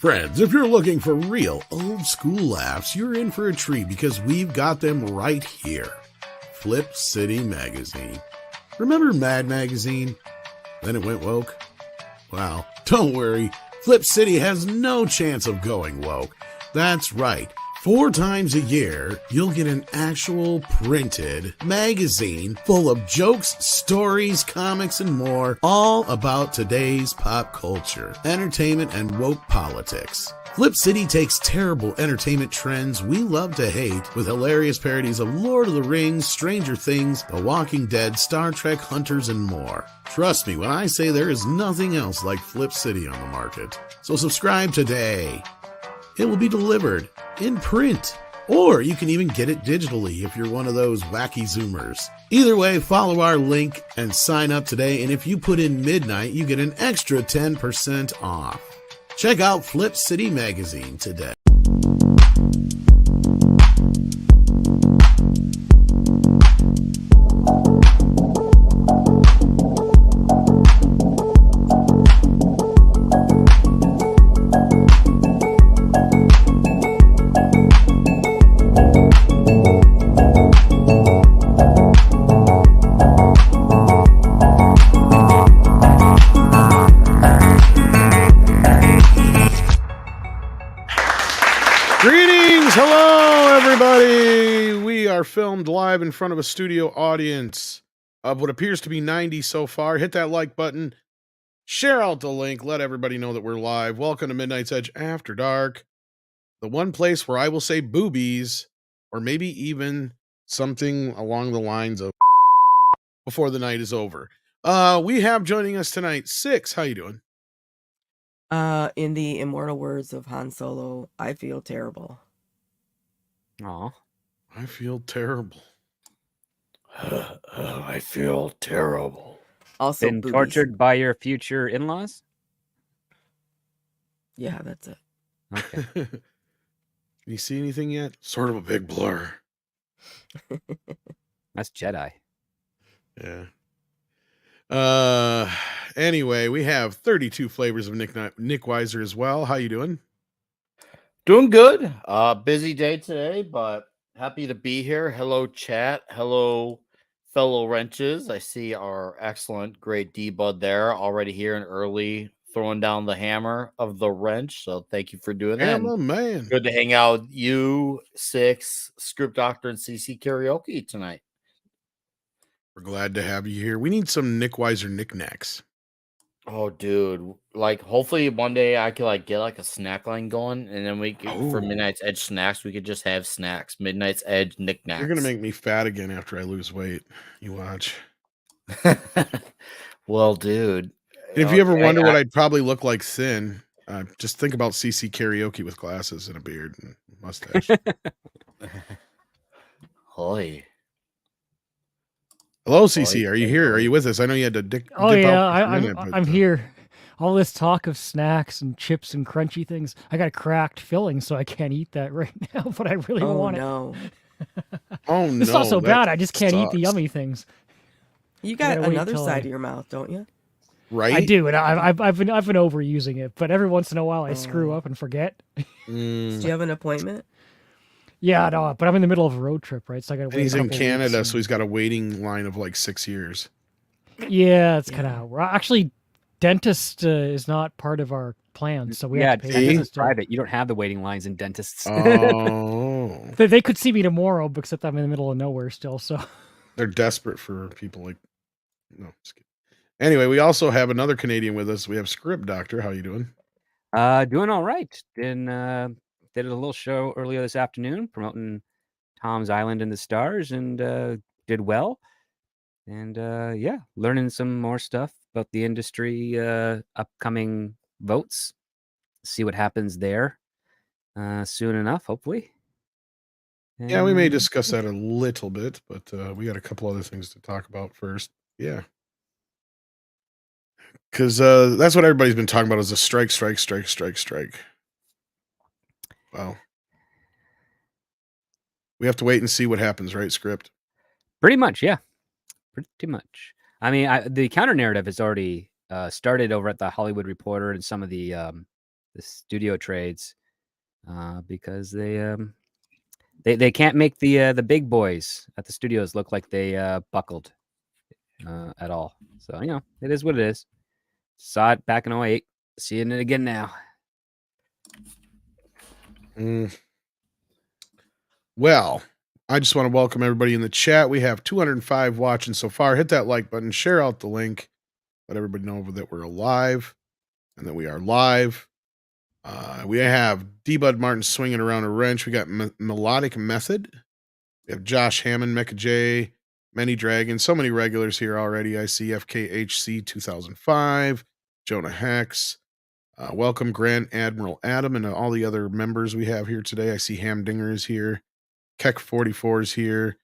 Friends, if you're looking for real old school laughs, you're in for a treat because we've got them right here. Flip City Magazine. Remember Mad Magazine? Then it went woke? Well, don't worry. Flip City has no chance of going woke. That's right. 4 times a year, you'll get an actual printed magazine full of jokes, stories, comics, and more, all about today's pop culture, entertainment, and woke politics. Flip City takes terrible entertainment trends we love to hate with hilarious parodies of Lord of the Rings, Stranger Things, The Walking Dead, Star Trek, Hunters, and more. Trust me when I say there is nothing else like Flip City on the market. So subscribe today. It will be delivered in print, or you can even get it digitally if you're one of those wacky Zoomers. Either way, follow our link and sign up today, and if you put in midnight, you get an extra 10% off. Check out Flip City Magazine today. Filmed live in front of a studio audience of what appears to be 90 so far. Hit that like button, share out the link, let everybody know that we're live. Welcome to Midnight's Edge After Dark, the one place where I will say boobies, or maybe even something along the lines of before the night is over. We have joining us tonight Six. How you doing? In the immortal words of Han Solo, I feel terrible. Aw. I feel terrible. I feel terrible. Also, been boobies. Tortured by your future in-laws? Yeah, that's it. Okay. You see anything yet? Sort of a big blur. That's Jedi. Yeah. Anyway, we have 32 flavors of Nick Weiser as well. How you doing? Doing good. Busy day today, but happy to be here. Hello, chat. Hello, fellow wrenches. I see our excellent, great D-Bud there already here and early, throwing down the hammer of the wrench. So thank you for doing that. Hammer man. Good to hang out with you, Six, Script Doctor, and CC Karaoke tonight. We're glad to have you here. We need some Nick Weiser knickknacks. Oh, dude! Like, hopefully one day I could get a snack line going, and then we could, for Midnight's Edge snacks, we could just have snacks. Midnight's Edge knickknacks. You're gonna make me fat again after I lose weight. You watch. Well, dude, if you ever wonder what I'd probably look like thin, just think about CC Karaoke with glasses and a beard and mustache. Holy. Hello, CC. Are you here? Are you with us? I know you had to dip I'm here. All this talk of snacks and chips and crunchy things. I got a cracked filling, so I can't eat that right now, but I really want it. Oh, no. It's not so bad. I just can't eat the yummy things. You got another side of your mouth, don't you? Right? I do, and I've been overusing it, but every once in a while I screw up and forget. Do you have an appointment? Yeah, no, but I'm in the middle of a road trip, right? So I got to wait. He's in Canada, so he's got a waiting line of 6 years. Yeah, it's kind of how we're actually. Dentist is not part of our plan, so we have to pay. It's private. You don't have the waiting lines in dentists. Oh, they could see me tomorrow, except I'm in the middle of nowhere still. So they're desperate for people like. No, just kidding. Anyway, we also have another Canadian with us. We have Script Doctor. How you doing? Doing all right. Did a little show earlier this afternoon promoting Tom's Island and the Stars, and did well. And yeah, learning some more stuff about the industry, upcoming votes. See what happens there soon enough, hopefully. And, yeah, we may discuss that a little bit, but we got a couple other things to talk about first. Yeah. Because that's what everybody's been talking about is a strike. Well, we have to wait and see what happens, right, Script? Pretty much, yeah. Pretty much. I mean, the counter narrative has already started over at the Hollywood Reporter and some of the the studio trades because they can't make the big boys at the studios look like they buckled at all. So it is what it is. Saw it back in 2008. Seeing it again now. Well, I just want to welcome everybody in the chat. We have 205 watching so far. Hit that like button, share out the link, let everybody know that we're alive and that we are live. We have D-Bud Martin swinging around a wrench. We got Melodic Method. We have Josh Hammond, Mecha J, Many Dragons. So many regulars here already. I see FKHC 2005, Jonah Hex. Welcome Grand Admiral Adam and all the other members we have here today. I see Hamdinger is here. Keck 44 is here.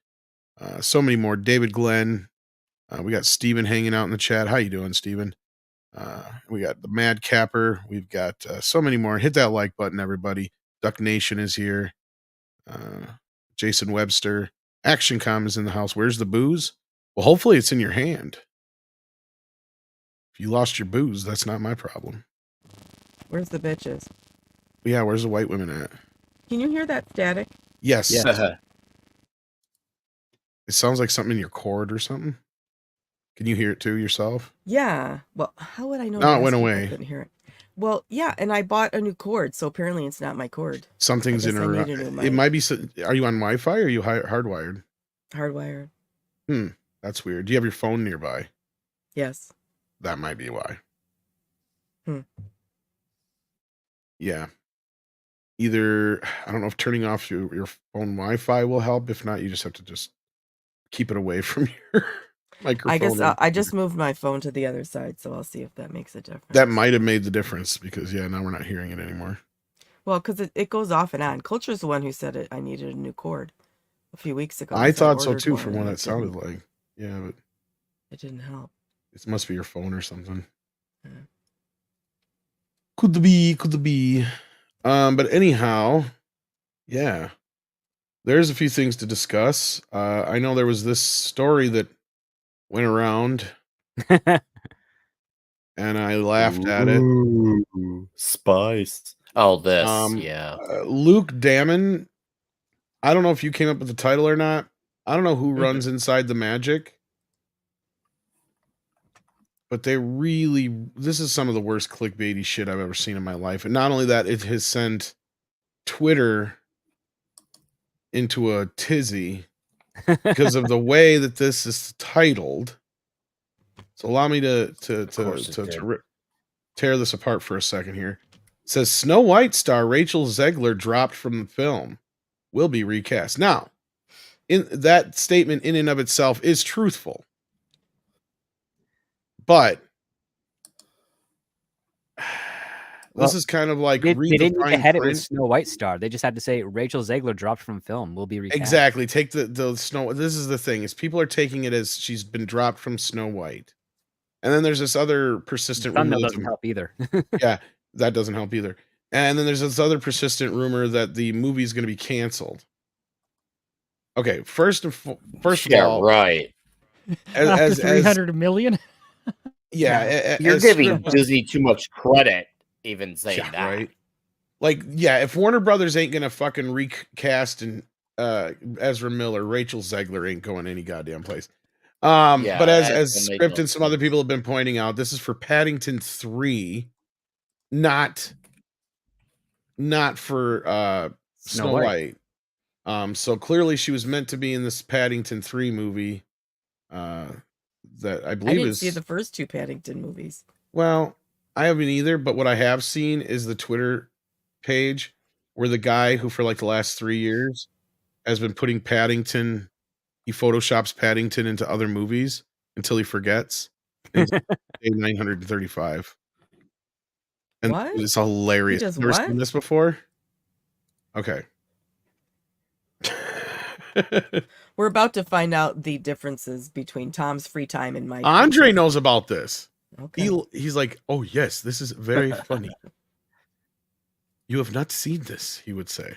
So many more. David Glenn. We got Steven hanging out in the chat. How you doing, Steven? We got the Mad Capper. We've got so many more. Hit that like button, everybody. Duck Nation is here. Jason Webster. ActionCom is in the house. Where's the booze? Well, hopefully it's in your hand. If you lost your booze, that's not my problem. Where's the bitches? Yeah, where's the white women at? Can you hear that static? Yes. Yes. It sounds like something in your cord or something. Can you hear it too yourself? Yeah. Well, how would I know? No, it the went rest of people away. Couldn't hear it. Well, yeah, and I bought a new cord, so apparently it's not my cord. Something's I guess in I her. need a new It mic. might be. Are you on Wi-Fi or are you hardwired? Hardwired. That's weird. Do you have your phone nearby? Yes. That might be why. Hmm. Yeah. Either I don't know if turning off your phone Wi-Fi will help. If not, you just have to just keep it away from your microphone. I guess or I just moved my phone to the other side, so I'll see if that makes a difference. that might have made the difference because now we're not hearing it anymore. Well, because it goes off and on. Culture's the one who said I needed a new cord a few weeks ago. I so thought so ordered too one, from and what it sounded like. Yeah, but it didn't help. it must be your phone or something. Yeah. Could be. But anyhow, yeah. There's a few things to discuss. I know there was this story that went around and I laughed at it. Spice. Oh, this. Yeah. Luke Damon. I don't know if you came up with the title or not. I don't know who runs Inside the Magic. But this is some of the worst clickbaity shit I've ever seen in my life. And not only that, it has sent Twitter into a tizzy because of the way that this is titled. So allow me to tear this apart for a second here. It says Snow White star Rachel Zegler dropped from the film, will be recast. Now, in that statement in and of itself is truthful. But this is kind of like they didn't need to head it with print. Snow White star. They just had to say Rachel Zegler dropped from film. Will be recast. Exactly. Take the Snow. This is the thing is people are taking it as she's been dropped from Snow White, and then there's this other persistent rumor Thumbnail doesn't help either. Yeah, that doesn't help either. And then there's this other persistent rumor that the movie is going to be canceled. Okay, first of all, right. After 300 million. Yeah, you're giving Disney too much credit, even saying that. Right? Like, if Warner Brothers ain't gonna fucking recast and Ezra Miller, Rachel Zegler ain't going any goddamn place. But as Script and some other people have been pointing out, this is for Paddington 3, not for Snow White. So clearly she was meant to be in this Paddington 3 movie. That I believe I didn't see the first two Paddington movies. Well, I haven't either, but what I have seen is the Twitter page where the guy who for like the last 3 years has been putting Paddington, he photoshops Paddington into other movies until he forgets. And he's 935. And what? It's hilarious. You've never seen this before? Okay. We're about to find out the differences between Tom's free time and my. Andre knows about this. Okay. He's like, oh yes, this is very funny. You have not seen this, he would say.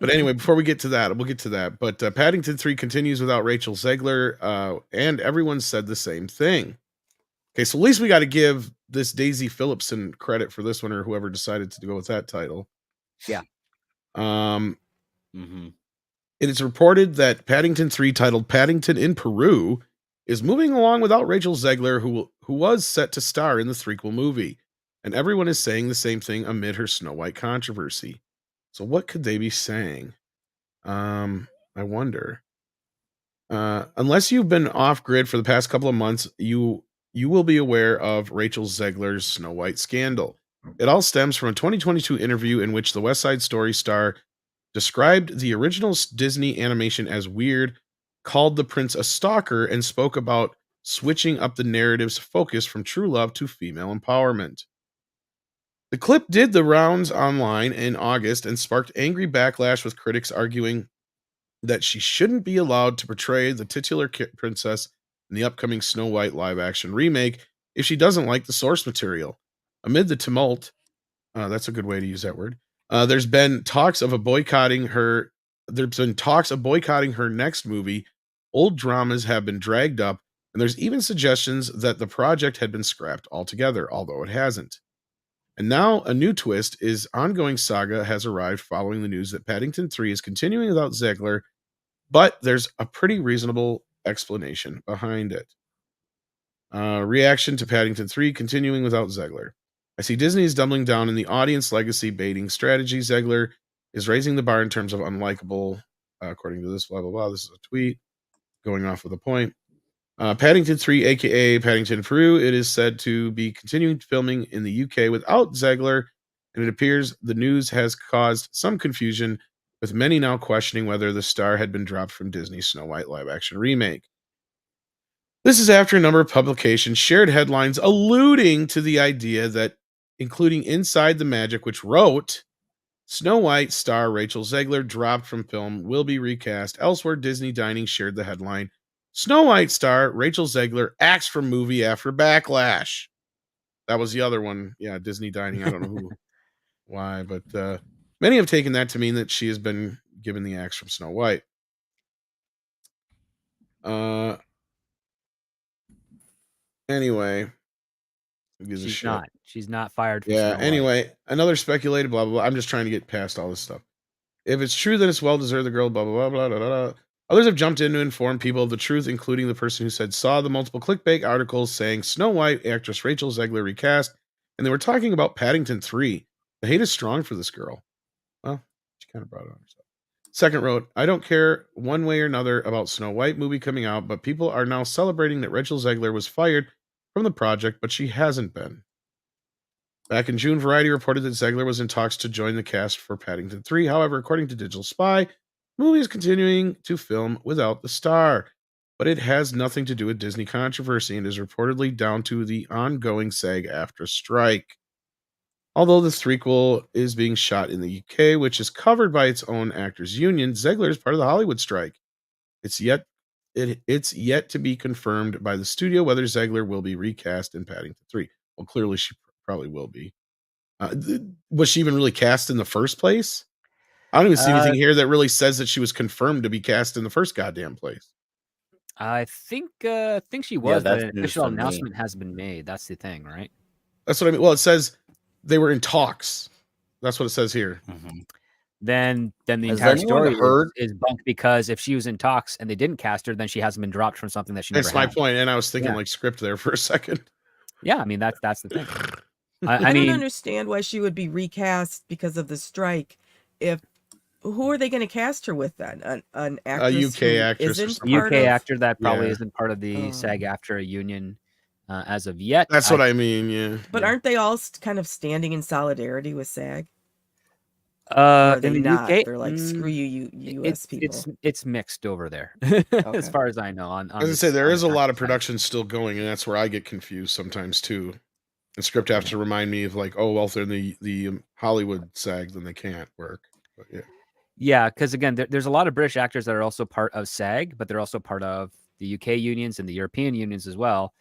But anyway, before we get to that, we'll get to that. But Paddington 3 continues without Rachel Zegler, and everyone said the same thing. Okay, so at least we got to give this Daisy Phillipson credit for this one, or whoever decided to go with that title. Yeah. It is reported that Paddington 3, titled Paddington in Peru, is moving along without Rachel Zegler, who was set to star in the threequel movie. And everyone is saying the same thing amid her Snow White controversy. So what could they be saying? I wonder. Unless you've been off grid for the past couple of months, you will be aware of Rachel Zegler's Snow White scandal. It all stems from a 2022 interview in which the West Side Story star described the original Disney animation as weird, called the prince a stalker, and spoke about switching up the narrative's focus from true love to female empowerment. The clip did the rounds online in August and sparked angry backlash, with critics arguing that she shouldn't be allowed to portray the titular princess in the upcoming Snow White live-action remake if she doesn't like the source material. Amid the tumult, that's a good way to use that word. There's been talks of boycotting her next movie. Old dramas have been dragged up, and there's even suggestions that the project had been scrapped altogether, although it hasn't. And now a new twist is ongoing saga has arrived following the news that Paddington 3 is continuing without Zegler, but there's a pretty reasonable explanation behind it. Reaction to Paddington 3 continuing without Zegler. I see Disney is doubling down in the audience legacy baiting strategy. Zegler is raising the bar in terms of unlikable, according to this, blah, blah, blah. This is a tweet going off with a point. Paddington 3, aka Paddington Peru, it is said to be continuing filming in the UK without Zegler, and it appears the news has caused some confusion, with many now questioning whether the star had been dropped from Disney's Snow White live-action remake. This is after a number of publications shared headlines alluding to the idea that, including Inside the Magic, which wrote, Snow White star Rachel Zegler dropped from film, will be recast. Elsewhere, Disney Dining shared the headline, Snow White star Rachel Zegler axed from movie after backlash. That was the other one. Yeah, Disney Dining. I don't know why, but many have taken that to mean that she has been given the axe from Snow White. Anyway, She's not fired from yeah. Snow White. Anyway, another speculated blah blah blah. I'm just trying to get past all this stuff. If it's true that it's well deserved, the girl blah blah blah blah blah blah. Others have jumped in to inform people of the truth, including the person who saw the multiple clickbait articles saying Snow White actress Rachel Zegler recast, and they were talking about Paddington 3. The hate is strong for this girl. Well, she kind of brought it on herself. Second wrote, I don't care one way or another about Snow White movie coming out, but people are now celebrating that Rachel Zegler was fired from the project, but she hasn't been. Back in June, Variety reported that Zegler was in talks to join the cast for Paddington 3. However, according to Digital Spy, the movie is continuing to film without the star, but it has nothing to do with Disney controversy and is reportedly down to the ongoing SAG-AFTRA strike. Although the threequel is being shot in the UK, which is covered by its own actors union, Zegler is part of the Hollywood strike. It's yet to be confirmed by the studio whether Zegler will be recast in Paddington 3. Well, clearly she probably will be. Was she even really cast in the first place? I don't even see anything here that really says that she was confirmed to be cast in the first goddamn place. I think she was, but an official announcement hasn't been made. That's the thing, right? That's what I mean. Well, it says they were in talks. That's what it says here. Mm-hmm. Then the entire story is bunk, because if she was in talks and they didn't cast her, then she hasn't been dropped from something that she never had. That's my point, and I was thinking like script there for a second. Yeah, I mean that's the thing. I don't understand why she would be recast because of the strike. Who are they going to cast her with then? An actress, a UK actress, actor that probably isn't part of the SAG-AFTRA union as of yet. That's what I mean. Yeah, but aren't they all kind of standing in solidarity with SAG? In the not? UK, They're like, screw you, US people. It's mixed over there, as far as I know. As I say, there is a lot of production still going, and that's where I get confused sometimes too. The script has to remind me of like, oh well, if they're in the Hollywood SAG, then they can't work. But yeah, because again, there's a lot of British actors that are also part of SAG, but they're also part of the UK unions and the European unions as well.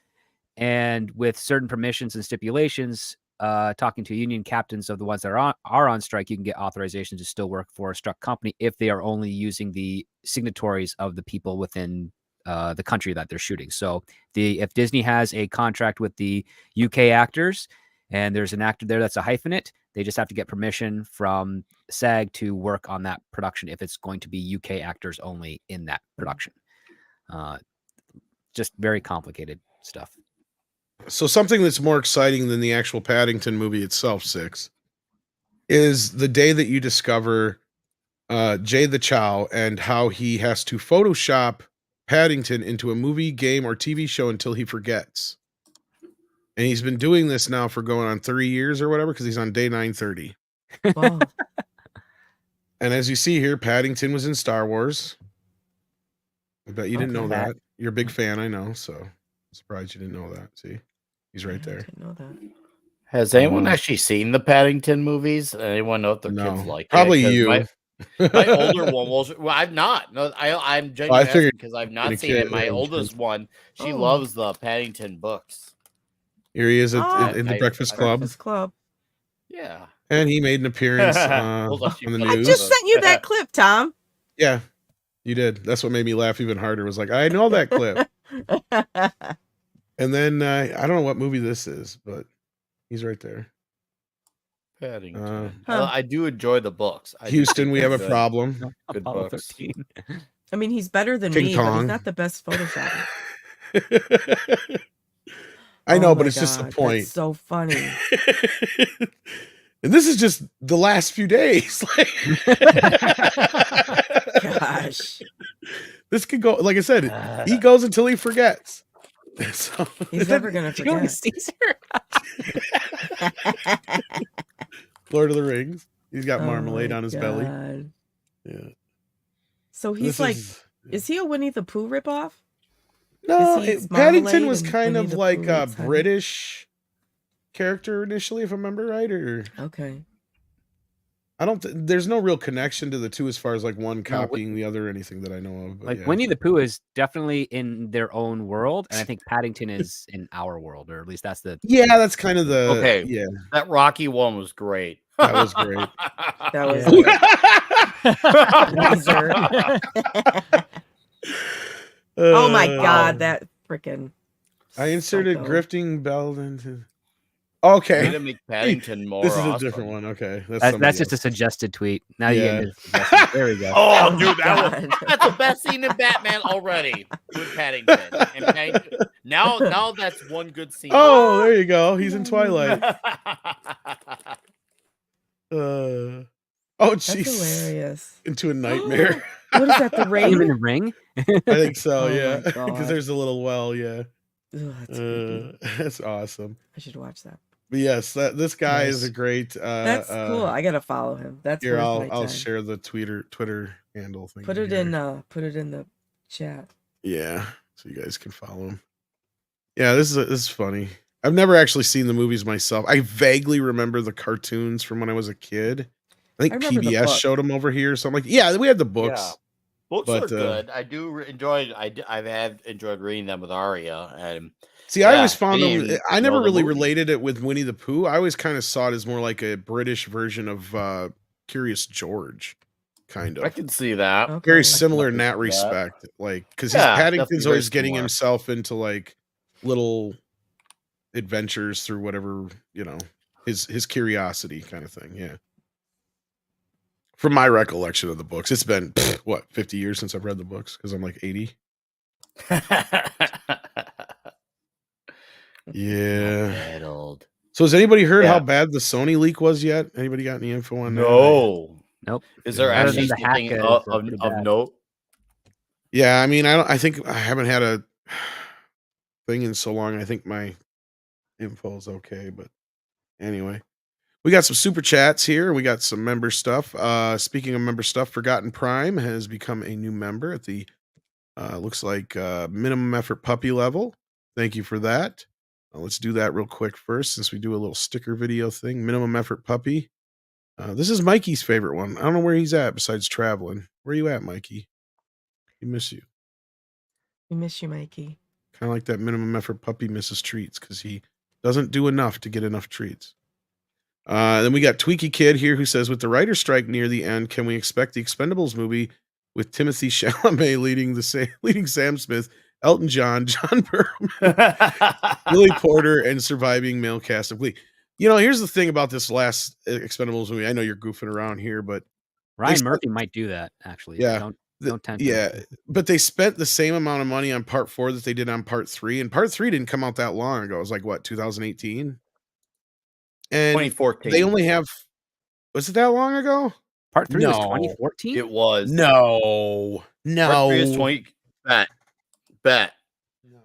And with certain permissions and stipulations, talking to union captains of the ones that are on strike, you can get authorization to still work for a struck company if they are only using the signatories of the people within the country that they're shooting. So if Disney has a contract with the UK actors and there's an actor there that's a hyphenate, they just have to get permission from SAG to work on that production if it's going to be UK actors only in that production. Just very complicated stuff. So something that's more exciting than the actual Paddington movie itself, Six, is the day that you discover Jay the Chow and how he has to Photoshop Paddington into a movie, game, or TV show until he forgets. And he's been doing this now for going on 3 years or whatever, because he's on day 930. Wow. And as you see here, Paddington was in Star Wars. I bet you didn't know Okay. that. You're a big fan, I know, so I'm surprised you didn't know that. See? He's right Yeah, I there. didn't know that. Has anyone actually seen the Paddington movies? Anyone know if their kids like Probably it? 'Cause you. My older one was. Well, I've not. No, I'm genuinely asking figured because I've being a not seen it. kid, My yeah, oldest one, she Oh. loves the Paddington books. Here he is Oh. in the Breakfast I- Club. Breakfast Club. Yeah. And he made an appearance Hold on, she on the put I it news. just sent you that clip, Tom. Yeah, you did. That's what made me laugh even harder. Was like, I know that clip. And then I don't know what movie this is, but he's right there. Paddington. Huh. I do enjoy the books. I do Houston, think we have a they're problem. Good Apollo books. 13. I mean, he's better than King me, but Kong. he's not the best Photoshopper. I Oh know, but my it's just the God, point. That's so funny. And this is just the last few days. Gosh. This could go, like I said, he goes until he forgets. So, He's never going to Julius forget. Caesar. Lord of the Rings. He's got Oh marmalade my on his belly. God. Yeah. So he's This like, is is he a Winnie the Pooh ripoff? no, is he Paddington Marmalade was and kind Winnie of the like Pooh a eats honey? British character initially, if I remember right, or Okay. I don't. There's no real connection to the two as far as like one No, copying the other or anything that I know of. But Like yeah. Winnie the Pooh is definitely in their own world, and I think Paddington is in our world, or at least that's the Yeah, that's kind of the Okay. Yeah, That Rocky one was great. that was great. That was Yeah. Oh my God, that freaking. I inserted psycho. Grifting Bell into. Way Okay, to make Paddington more this is a awesome. different one. Okay, that's just a suggested tweet. Now you Yeah. get into suggestions. There we go. Oh, Oh dude, my that's the best scene in Batman already with Paddington. And Paddington. Now that's one good scene. Oh, there you go. He's in Twilight. Oh, That's jeez. hilarious. Into a nightmare. What is that? The Even ring? a ring. I think so. Oh Yeah, my God. because there's a little well. Yeah, Ugh, that's creepy. that's awesome. I should watch that. But yes, this guy is Nice. a great. That's cool. I gotta follow him. That's Here, worth my I'll time. share the Twitter handle thing. Put it here. in. Put it in the chat. Yeah, so you guys can follow him. Yeah, this is funny. I've never actually seen the movies myself. I vaguely remember the cartoons from when I was a kid. I think I remember the PBS book. showed them over here. So I'm like, yeah, we had the books. Yeah. Books But, are good. I do enjoy. I have enjoyed reading them with Aria, and See, I Yeah, always found I them. didn't I never know the really movie. related it with Winnie the Pooh. I always kind of saw it as more like a British version of Curious George, kind I of. can see that. Okay. Very similar in that definitely see that. respect. Like, because Yeah, Paddington's definitely always very getting similar. himself into like little adventures through whatever, his curiosity kind of thing. Yeah. From my recollection of the books, it's been 50 years since I've read the books because I'm like 80. Yeah. That old. So has anybody heard how Yeah. bad the Sony leak was yet? Anybody got any info on that? No. Nope. Is there Other actually than the hack something is, of pretty of bad. note? Yeah, I mean, I think I haven't had a thing in so long. I think my info is okay, but anyway. We got some super chats here. We got some member stuff. Speaking of member stuff, Forgotten Prime has become a new member at the looks like minimum effort puppy level. Thank you for that. Let's do that real quick first, since we do a little sticker video thing. Minimum effort puppy. This is Mikey's favorite one. I don't know where he's at besides traveling. Where are you at, Mikey? We miss you. We miss you, Mikey. Kind of like that minimum effort puppy misses treats because he doesn't do enough to get enough treats. Then we got Tweaky Kid here who says, with the writer's strike near the end, can we expect the Expendables movie with Timothy Chalamet leading Sam Smith, Elton John, John Perlman, Billy Porter, and surviving male cast of Glee. Here's the thing about this last Expendables movie. I know you're goofing around here, but Ryan Murphy might do that, actually. Yeah. Don't tempt him. But they spent the same amount of money on part 4 that they did on part 3, and part 3 didn't come out that long ago. It was like, what, 2018? And 2014. they only have... Was it that long ago? Part 3 was 2014? It was. No. Part 3 is 20... Bet. No.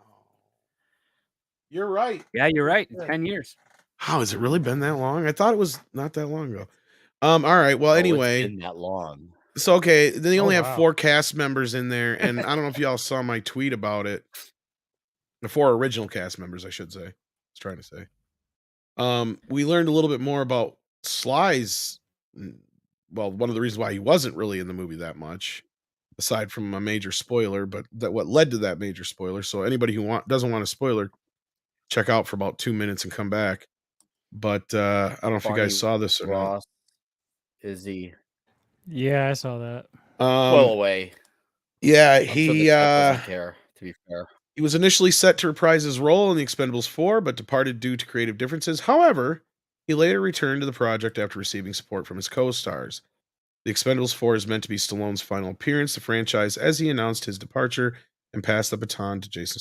You're right. Yeah, you're right. 10 years. How has it really been that long? I thought it was not that long ago. All right. Well, anyway, it's been that long. So okay, then they only have 4 cast members in there, and I don't know if y'all saw my tweet about it. The 4 original cast members, I should say. I was trying to say. We learned a little bit more about Sly's. Well, one of the reasons why he wasn't really in the movie that much, aside from a major spoiler, but what led to that major spoiler. So anybody who doesn't want a spoiler, check out for about 2 minutes and come back. But I don't know if you guys saw this or not. Is he? Yeah, I saw that. Well away. Yeah, he doesn't care, to be fair. He was initially set to reprise his role in The Expendables 4, but departed due to creative differences. However, he later returned to the project after receiving support from his co-stars. The Expendables 4 is meant to be Stallone's final appearance to the franchise, as he announced his departure and passed the baton to Jason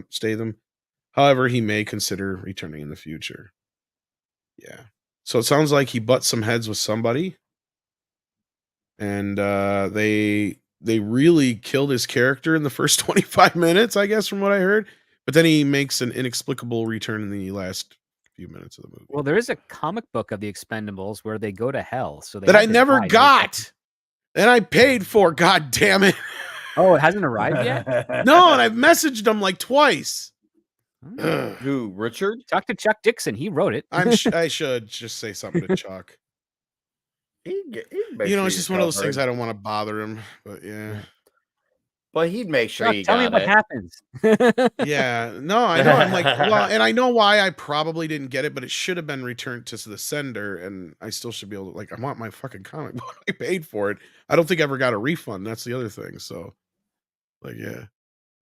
Statham. However, he may consider returning in the future. Yeah. So it sounds like he butts some heads with somebody. And they really killed his character in the first 25 minutes, I guess, from what I heard. But then he makes an inexplicable return in the last few minutes of the movie. Well, there is a comic book of the Expendables where they go to hell. So that I never got. And I paid for, god damn it. Oh, it hasn't arrived yet? No, and I've messaged him like twice. Who, Richard? Talk to Chuck Dixon. He wrote it. I should just say something to Chuck. It's just one of those things I don't want to bother him, but yeah. But he'd make sure Chuck, tell me what happens. Yeah, no, I know. I'm like, well, and I know why I probably didn't get it, but it should have been returned to the sender, and I still should be able to, I want my fucking comic book. I paid for it. I don't think I ever got a refund. That's the other thing. So, yeah.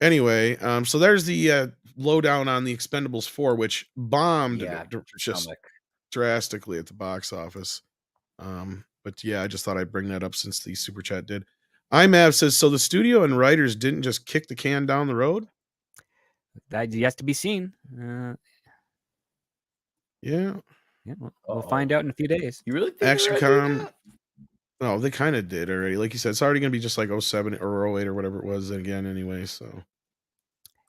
Anyway, so there's the lowdown on the Expendables 4, which bombed just drastically at the box office. But yeah, I just thought I'd bring that up since the super chat did. IMAV says, so the studio and writers didn't just kick the can down the road? That has to be seen. Yeah. We'll find out in a few days. You really think Action No, they kind of did already. Like you said, it's already going to be just like 07 or 08 or whatever it was again anyway, so.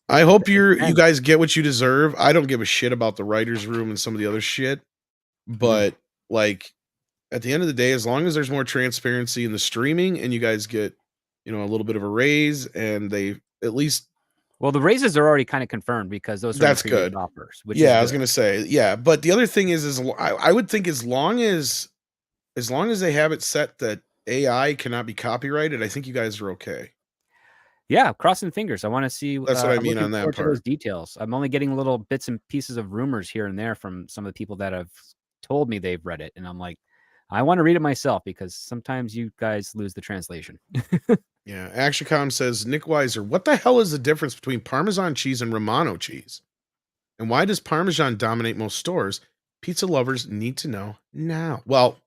I hope you guys get what you deserve. I don't give a shit about the writer's room and some of the other shit. But, at the end of the day, as long as there's more transparency in the streaming and you guys get, a little bit of a raise and they at least... Well, the raises are already kind of confirmed because those are that's good offers. I was going to say, yeah. But the other thing is I would think as long as they have it set that AI cannot be copyrighted, I think you guys are okay. Yeah, crossing fingers. I want to see. That's what I mean on that part. Those details. I'm only getting little bits and pieces of rumors here and there from some of the people that have told me they've read it, and I'm like, I want to read it myself because sometimes you guys lose the translation. Yeah, ActionCom says, Nick Weiser, what the hell is the difference between Parmesan cheese and Romano cheese? And why does Parmesan dominate most stores? Pizza lovers need to know now. Well,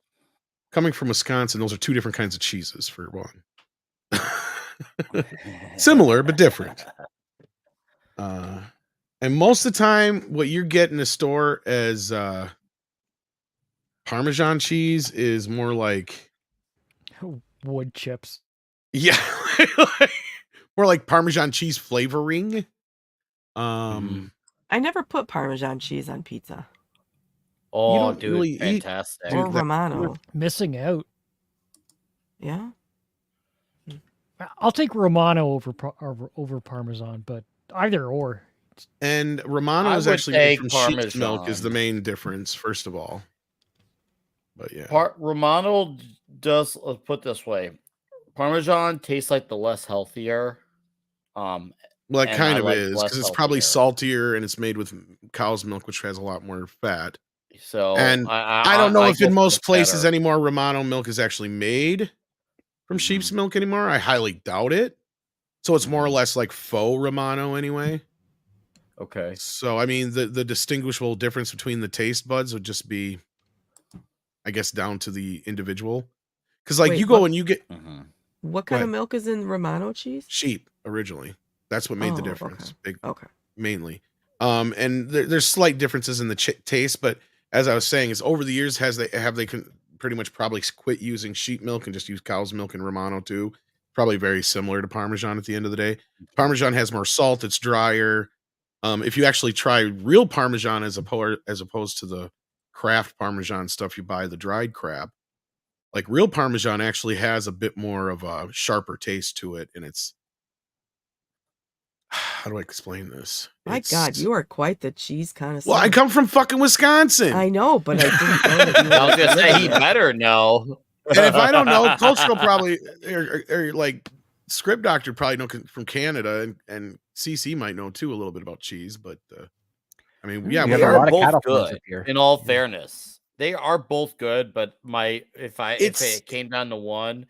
coming from Wisconsin, those are 2 different kinds of cheeses for one. Similar, but different. And most of the time, what you're getting in a store as Parmesan cheese is more like wood chips. Yeah. More like Parmesan cheese flavoring. I never put Parmesan cheese on pizza. Oh, dude, really fantastic. Or Romano. Missing out. Yeah. I'll take Romano over Parmesan, but either or. And Romano is actually made from sheep's milk is the main difference, first of all. But yeah. Romano does, let's put it this way. Parmesan tastes like the less healthier. Well, it kind of is, because it's probably saltier and it's made with cow's milk, which has a lot more fat. So, and I don't know if in most places anymore Romano milk is actually made from sheep's milk anymore. I highly doubt it. So it's more or less like faux Romano anyway. Okay. So I mean, the distinguishable difference between the taste buds would just be, I guess, down to the individual. Because like Wait, you go what? and you get What Go kind of ahead. milk is in Romano cheese? sheep originally. That's what made the Oh, difference. okay. Mainly. And there's slight differences in the taste, but as I was saying, is over the years they can pretty much probably quit using sheep milk and just use cow's milk in Romano too. Probably very similar to Parmesan at the end of the day. Parmesan has more salt, it's drier. If you actually try real Parmesan as opposed to the craft Parmesan stuff you buy, the dried crap, like real Parmesan actually has a bit more of a sharper taste to it, and it's how do I explain this? My God, you are quite the cheese connoisseur. Well, I come from fucking Wisconsin. I know, but I didn't know that you I was gonna say he better know. And if I don't know, Cultural probably or like Script Doctor probably know from Canada, and CC might know too a little bit about cheese. But I mean, yeah, We They have a are lot of both cattle farms good. up here. In all fairness, they are both good. But if It's- it came down to one,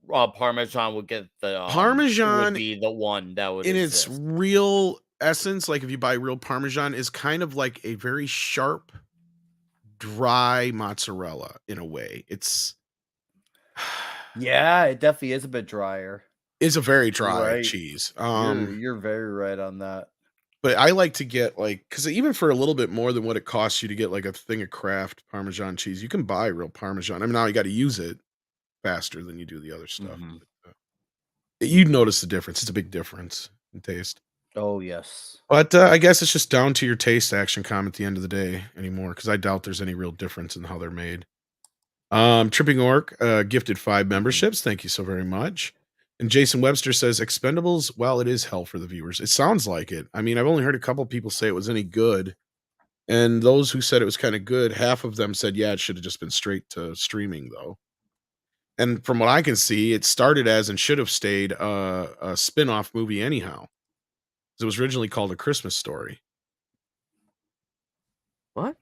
Parmesan would get the Parmesan would be the one that would in exist. its real essence, like if you buy real Parmesan, is kind of like a very sharp, dry mozzarella in a way. It's Yeah, it definitely is a bit drier. It's a very dry Right. cheese. You're very right on that. But I like to get like, because even for a little bit more than what it costs you to get like a thing of Kraft Parmesan cheese, you can buy real Parmesan. I mean, now you got to use it faster than you do the other stuff. But, you'd notice the difference. It's a big difference in taste. Oh yes. But I guess it's just down to your taste, Action Com, at the end of the day anymore, because I doubt there's any real difference in how they're made. Tripping Orc gifted 5 memberships. Thank you so very much. And Jason Webster says, Expendables, well, it is hell for the viewers. It sounds like it. I mean, I've only heard a couple people say it was any good. And those who said it was kind of good, half of them said, yeah, it should have just been straight to streaming, though. And from what I can see, it started as and should have stayed a spin-off movie anyhow. It was originally called A Christmas Story. What?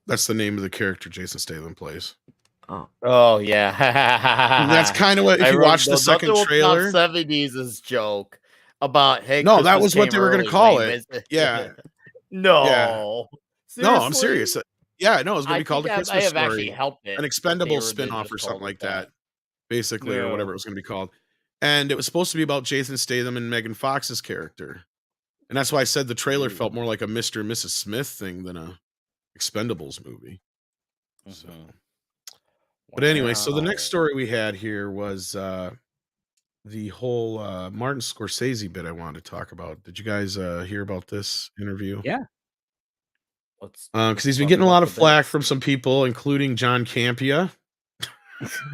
That's the name of the character Jason Statham plays. Oh yeah. That's kind of what, if you watch the second trailer. 70s joke about, hey, no, Christmas that was what they were going to call Wayne, it. Yeah. No. Yeah. No, I'm serious. Yeah, no, it was going to be called A Christmas I have Story. actually helped it. An Expendable spinoff or something like that. Basically, or whatever it was going to be called. And it was supposed to be about Jason Statham and Megan Fox's character. And that's why I said the trailer felt more like a Mr. and Mrs. Smith thing than a Expendables movie. So. But anyway, so the next story we had here was the whole Martin Scorsese bit I wanted to talk about. Did you guys hear about this interview? Yeah. Because he's been getting a lot of flack from some people, including John Campia.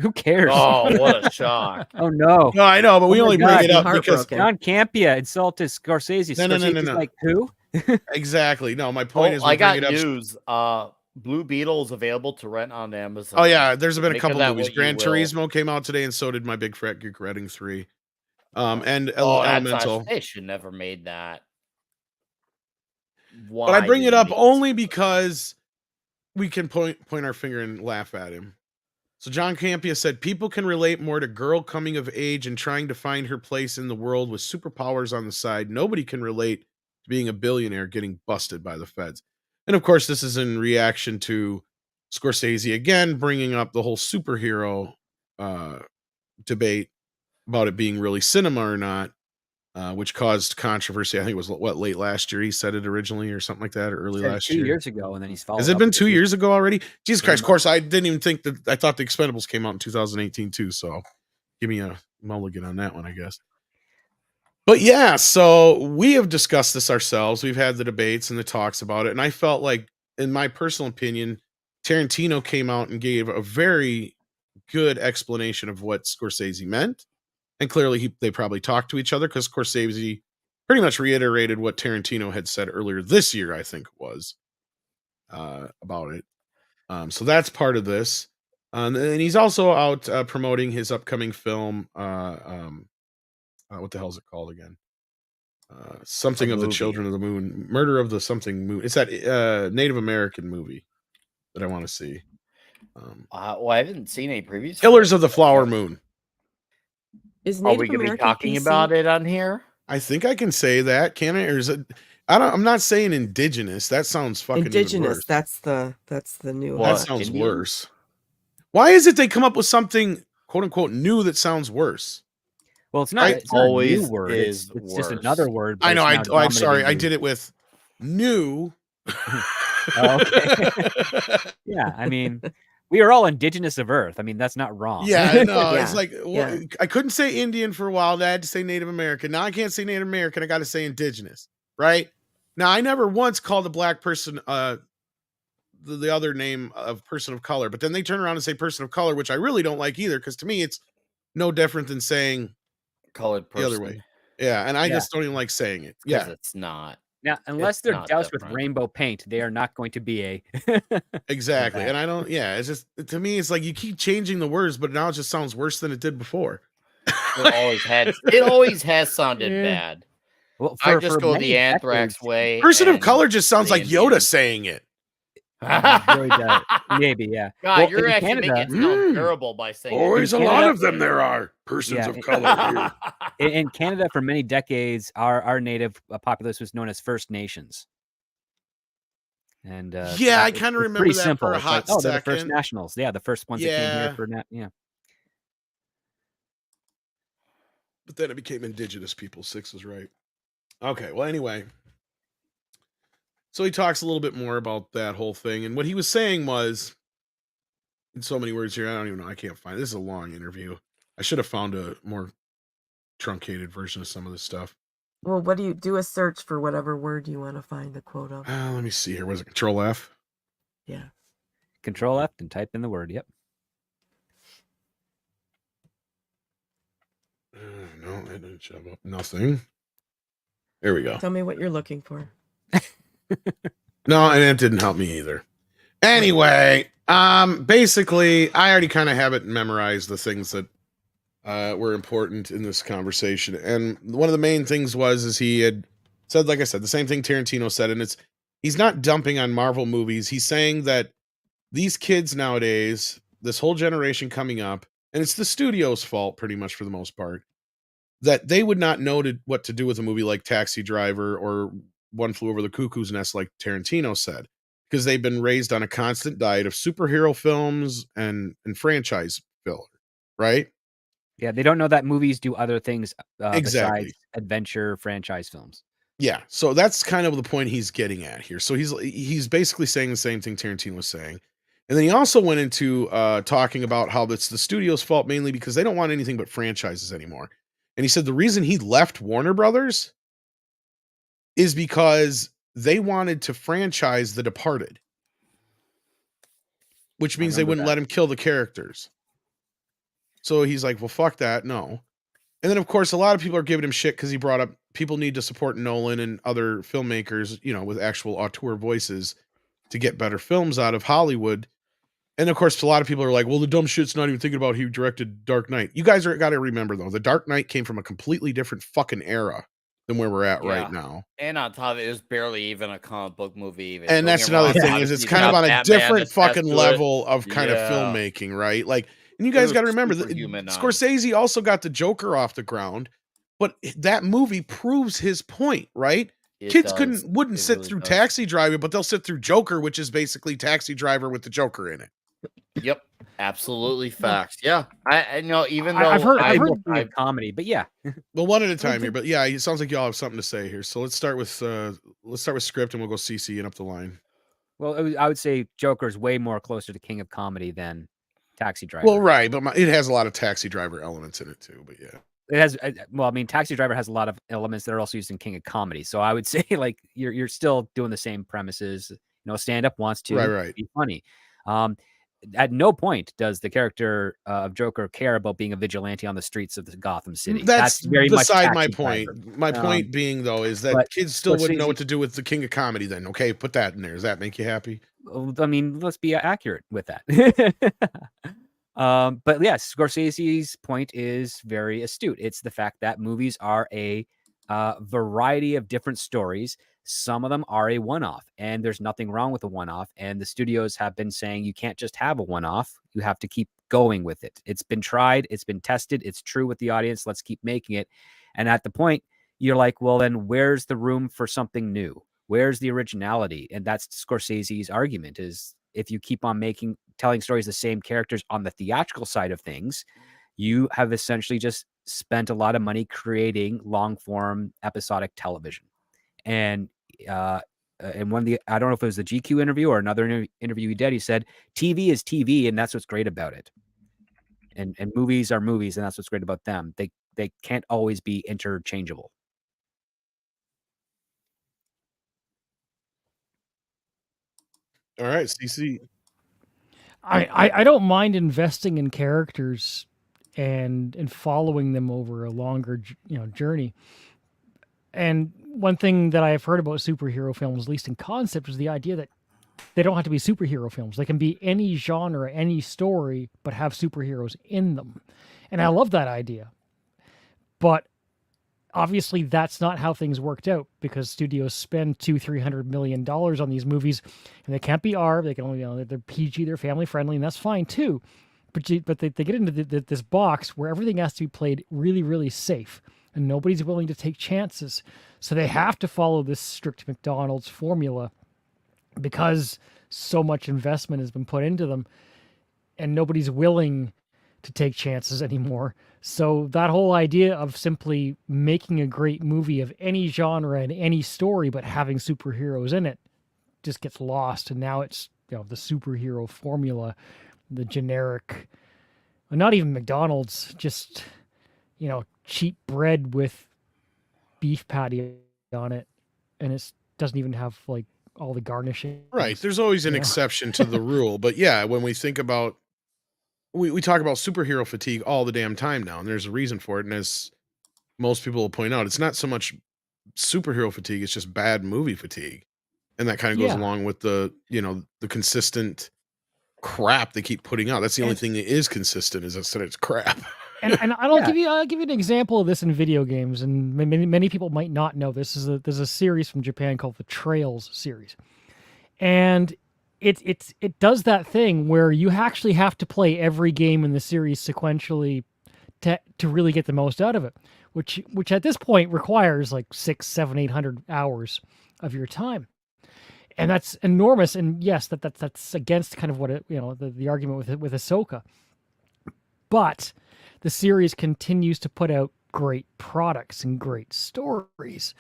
Who cares? Oh, what a shock. Oh, no. No, I know, but we only bring it up because John Campia insulted Scorsese. No. Like, who? Exactly. No, my point is, I got news. Blue Beetle is available to rent on Amazon. Oh yeah, there's been a couple Think of that movies. what you Gran will. Turismo came out today, and so did My Big Fat Geek Wedding 3. And Oh, Elemental. they should never made that. Why But I bring it up did only because we can point our finger and laugh at him. So John Campia said, people can relate more to girl coming of age and trying to find her place in the world with superpowers on the side. Nobody can relate to being a billionaire getting busted by the feds. And of course, this is in reaction to Scorsese again bringing up the whole superhero debate about it being really cinema or not, which caused controversy. I think it was late last year he said it originally or something like that, or early last 2 year. years ago, and then he's followed. Has it been 2 years ago already? Jesus Christ! Of Yeah. course, I didn't even think that. I thought the Expendables came out in 2018 too. So, give me a mulligan on that one, I guess. But yeah, so we have discussed this ourselves. We've had the debates and the talks about it, and I felt like, in my personal opinion, Tarantino came out and gave a very good explanation of what Scorsese meant, and clearly they probably talked to each other because Scorsese pretty much reiterated what Tarantino had said earlier this year, I think it was, about it. So that's part of this. And he's also out promoting his upcoming film. What the hell is it called again? Something of the Children of the Moon. Murder of the something moon. It's that Native American movie that I want to see. well, I haven't seen any previews. Killers of the Flower Moon. Is Are we Native going to be American talking PC? about it on here? I think I can say that. Can I? Or is it? I'm not saying indigenous. That sounds fucking even Indigenous. worse. That's the new. What? That sounds Indian? worse. Why is it they come up with something quote unquote new that sounds worse? Well, it's not. Right? It's not a new Always word. is It's just worse. another word. I but know. it's now I'm sorry. I dominating did it with new. Oh, okay. Yeah, I mean, we are all indigenous of Earth. I mean, that's not wrong. Yeah, no, it's Yeah, like yeah. I couldn't say Indian for a while. I had to say Native American. Now I can't say Native American. I got to say indigenous, right? Now I never once called a black person the other name of person of color, but then they turn around and say person of color, which I really don't like either, because to me it's no different than saying Colored the other person. way. Yeah, and I Yeah. just don't even like saying it. Because Yeah, it's not. Now, unless It's they're not doused with different. rainbow paint, they are not going to be a exactly. that. And I don't. Yeah, it's just to me, it's like you keep changing the words, but now it just sounds worse than it did before. It always had. It always has sounded Yeah. bad. Well, I for just go many the anthrax decades, way. Person of and color just sounds the like Yoda Indian. saying it. really does. Maybe, yeah. God, Well, you're in actually making Canada, it sound terrible by saying it. Always a Canada- lot of them there are persons Yeah, of color here. in Canada, for many decades, our native populace was known as First Nations. And Yeah, I it's kind of remember pretty that simple. for a It's like, hot they're the First second. Nationals. Yeah, the first ones that came Yeah. here for yeah. But then it became indigenous people. 6 is right. Okay, well, anyway. So he talks a little bit more about that whole thing. And what he was saying was, in so many words here, I don't even know. I can't find it. This is a long interview. I should have found a more truncated version of some of this stuff. Well, what do you do? A search for whatever word you want to find the quote of. Let me see here. Was it Control F? Yeah. Control F and type in the word. Yep. No, I didn't shove up nothing. There we go. Tell me what you're looking for. No, and it didn't help me either. Anyway, basically, I already kind of have it memorized, the things that were important in this conversation. And one of the main things is he had said, like I said, the same thing Tarantino said, and he's not dumping on Marvel movies. He's saying that these kids nowadays, this whole generation coming up, and it's the studio's fault pretty much for the most part, that they would not know what to do with a movie like Taxi Driver or One Flew Over the Cuckoo's Nest, like Tarantino said, because they've been raised on a constant diet of superhero films and franchise filler, right? Yeah, they don't know that movies do other things Exactly. besides adventure franchise films. Yeah, so that's kind of the point he's getting at here. So he's basically saying the same thing Tarantino was saying. And then he also went into talking about how it's the studio's fault mainly because they don't want anything but franchises anymore. And he said the reason he left Warner Brothers is because they wanted to franchise The Departed, which means they wouldn't let him kill the characters. So he's like, well, fuck that. No. And then, of course, a lot of people are giving him shit because he brought up people need to support Nolan and other filmmakers, with actual auteur voices to get better films out of Hollywood. And of course, a lot of people are like, well, the dumb shit's not even thinking about he directed Dark Knight. You guys got to remember, though, the Dark Knight came from a completely different fucking era than where we're at right now. And on top of it, it was barely even a comic book movie. Even. And that's another thing is it's kind of on a different fucking level of kind of filmmaking, right? Like, and you guys got to remember that Scorsese also got the Joker off the ground, but that movie proves his point, right? Kids wouldn't sit through Taxi Driver, but they'll sit through Joker, which is basically Taxi Driver with the Joker in it. Yep, absolutely facts. Yeah, I know. Even though I've heard comedy, but yeah. Well, one at a time here, but yeah, it sounds like y'all have something to say here. So let's start with script, and we'll go CC and up the line. Well, I would say Joker is way more closer to King of Comedy than Taxi Driver. Well, right, but it has a lot of Taxi Driver elements in it too. But yeah, it has. Well, I mean, Taxi Driver has a lot of elements that are also used in King of Comedy. So I would say, like, you're still doing the same premises. Stand up wants to be funny. At no point does the character of Joker care about being a vigilante on the streets of the Gotham City. That's very beside my point. My point being, though, is that kids still wouldn't know what to do with the King of Comedy then. Okay, put that in there. Does that make you happy? I mean, let's be accurate with that. But yes, Scorsese's point is very astute. It's the fact that movies are a variety of different stories. Some of them are a one-off, and there's nothing wrong with a one-off. And the studios have been saying you can't just have a one-off. You have to keep going with it. It's been tried, it's been tested, it's true with the audience. Let's keep making it. And at the point, you're like, well, then where's the room for something new? Where's the originality? And that's Scorsese's argument, is if you keep on telling stories, the same characters on the theatrical side of things, you have essentially just spent a lot of money creating long form episodic television. And one of the, I don't know if it was the GQ interview or another interview he did, he said, TV is TV, and that's what's great about it. And movies are movies, and that's what's great about them. They can't always be interchangeable. All right, CC. I don't mind investing in characters and following them over a longer journey. And one thing that I've heard about superhero films, at least in concept, is the idea that they don't have to be superhero films. They can be any genre, any story, but have superheroes in them. And I love that idea. But obviously that's not how things worked out, because studios spend $200-300 million on these movies, and they can't be R. They can only, they're PG, they're family friendly, and that's fine too. But they get into this box where everything has to be played really, really safe, and nobody's willing to take chances. So they have to follow this strict McDonald's formula, because so much investment has been put into them, and nobody's willing to take chances anymore. So that whole idea of simply making a great movie of any genre and any story, but having superheroes in it, just gets lost. And now it's, the superhero formula, the generic, not even McDonald's, just, cheap bread with beef patty on it. And it doesn't even have like all the garnishing. Right. There's always an exception to the rule. But yeah, when we think about, we talk about superhero fatigue all the damn time now, and there's a reason for it. And as most people will point out, it's not so much superhero fatigue, it's just bad movie fatigue. And that kind of goes along with the consistent crap they keep putting out. That's the only thing that is consistent, is I said it's crap. And I'll give you an example of this in video games, and many people might not know this. There's a series from Japan called the Trails series, and it does that thing where you actually have to play every game in the series sequentially to really get the most out of it, which at this point requires like 600, 700, 800 hours of your time. And that's enormous. And yes, that's against kind of what the argument with Ahsoka. But the series continues to put out great products and great stories,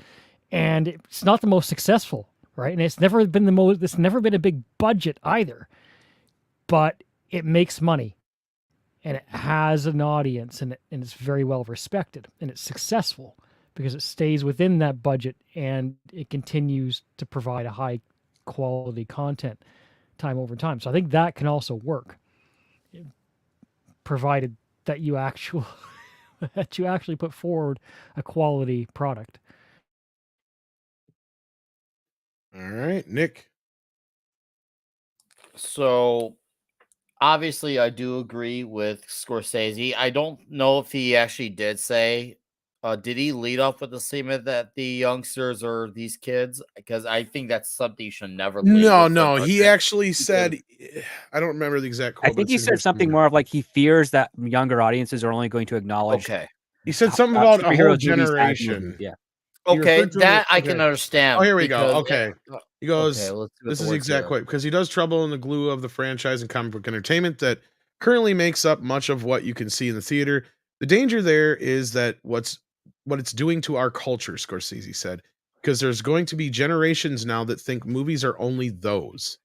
and it's not the most successful, right? And it's never been it's never been a big budget either, but it makes money, and it has an audience, and it's very well respected, and it's successful because it stays within that budget, and it continues to provide a high quality content time over time. So I think that can also work, provided that you actually put forward a quality product. All right, Nick. So obviously I do agree with Scorsese. I don't know if he actually did say, did he lead off with the statement that the youngsters are these kids? Because I think that's something you should never lead with. No, he actually said, I don't remember the exact quote. I think he said something more of like, he fears that younger audiences are only going to acknowledge. Okay. He said something about a whole generation. Yeah. Okay, that I can understand. Oh, here we go. Okay. He goes, okay, this is the exact quote, because he does trouble in the glue of the franchise and comic book entertainment that currently makes up much of what you can see in the theater. The danger there is that what it's doing to our culture, Scorsese said, because there's going to be generations now that think movies are only those.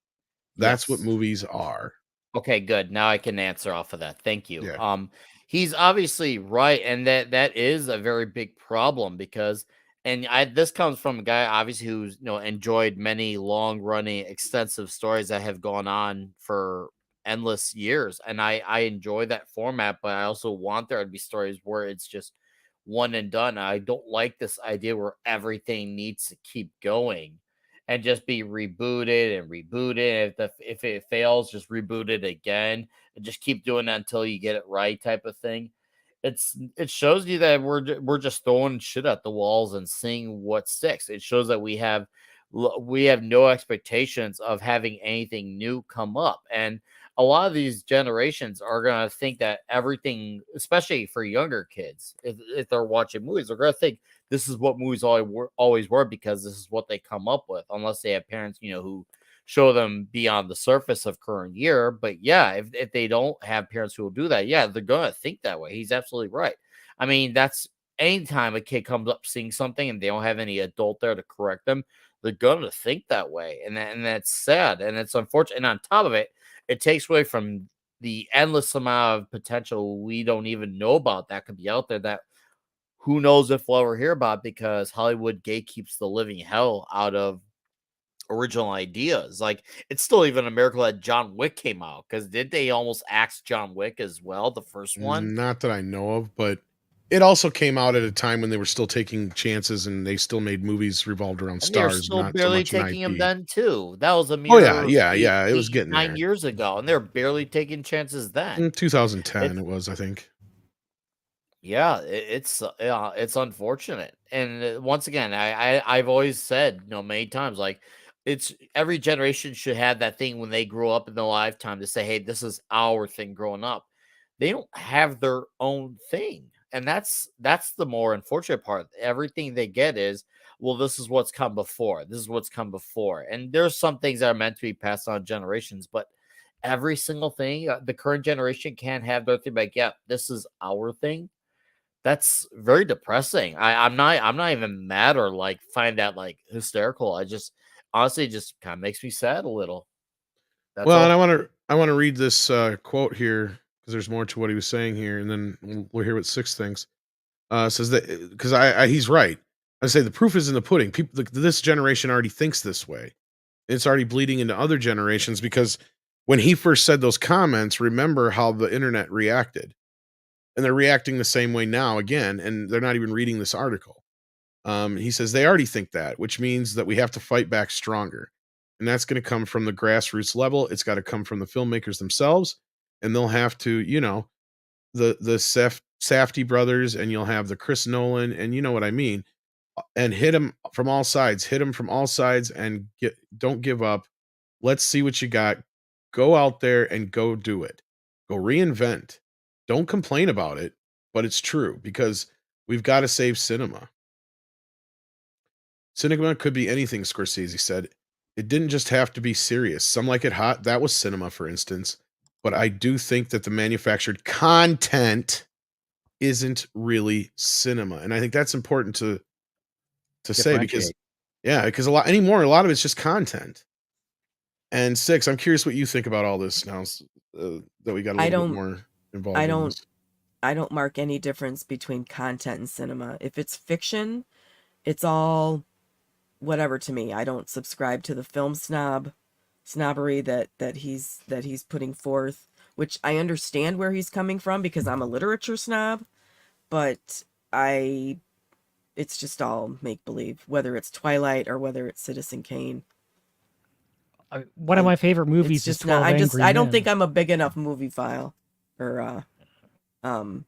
That's what movies are. Okay, good. Now I can answer off of that. Thank you. Yeah. He's obviously right, and that is a very big problem, because this comes from a guy obviously who's enjoyed many long-running extensive stories that have gone on for endless years, and I enjoy that format, but I also want there to be stories where it's just one and done. I don't like this idea where everything needs to keep going and just be rebooted and rebooted. If it fails, just reboot it again and just keep doing that until you get it right, type of thing. It shows you that we're just throwing shit at the walls and seeing what sticks. It shows that we have no expectations of having anything new come up. And a lot of these generations are going to think that everything, especially for younger kids, if they're watching movies, they're going to think this is what movies always were because this is what they come up with, unless they have parents, who show them beyond the surface of current year. But yeah, if they don't have parents who will do that, yeah, they're going to think that way. He's absolutely right. I mean, that's anytime a kid comes up seeing something and they don't have any adult there to correct them, they're going to think that way. And that's sad. And it's unfortunate. And on top of it, it takes away from the endless amount of potential we don't even know about that could be out there that who knows if we'll ever hear about, because Hollywood gatekeeps the living hell out of original ideas. Like, it's still even a miracle that John Wick came out, because did they almost axe John Wick as well, the first one? Not that I know of, but it also came out at a time when they were still taking chances and they still made movies revolved around And they're stars, still not so barely much an taking him IP. then too. That was a Oh yeah, mere yeah. It was getting 9 there. years ago, and they're barely taking chances then. In 2010, It's it was, I think. Yeah, it's unfortunate. And once again, I've always said, many times, like, it's every generation should have that thing when they grow up in their lifetime to say, "Hey, this is our thing growing up." They don't have their own thing, and that's the more unfortunate part. Everything they get is, well, this is what's come before. This is what's come before, and there's some things that are meant to be passed on generations, but every single thing, the current generation can't have their thing. Like, yeah, this is our thing. That's very depressing. I'm not even mad or like find that like hysterical. I just honestly just kind of makes me sad a little. That's Well, and all. I want to read this quote here because there's more to what he was saying here, and then we'll hear what Six thinks. Says that because he's right. I say the proof is in the pudding. People, this generation already thinks this way. It's already bleeding into other generations because when he first said those comments, remember how the internet reacted, and they're reacting the same way now again, and they're not even reading this article. He says they already think that, which means that we have to fight back stronger. And that's going to come from the grassroots level. It's got to come from the filmmakers themselves. And they'll have to, the Safdie brothers, and you'll have the Chris Nolan, and you know what I mean, and hit them from all sides, and don't give up. Let's see what you got. Go out there and go do it. Go reinvent. Don't complain about it, but it's true because we've got to save cinema. Cinema could be anything, Scorsese said. It didn't just have to be serious. Some like it hot. That was cinema, for instance. But I do think that the manufactured content isn't really cinema. And I think that's important to say because, Differentiate. because a lot of it's just content. And Six, I'm curious what you think about all this now that we got a I little bit don't more involved I in don't this. I don't mark any difference between content and cinema. If it's fiction, it's all whatever to me. I don't subscribe to the film snobbery that he's putting forth, which I understand where he's coming from because I'm a literature snob, but it's just all make believe, whether it's Twilight or whether it's Citizen Kane. One of my favorite It's movies is just not. 12 Angry I don't Men. think I'm a big enough movie file, or I'm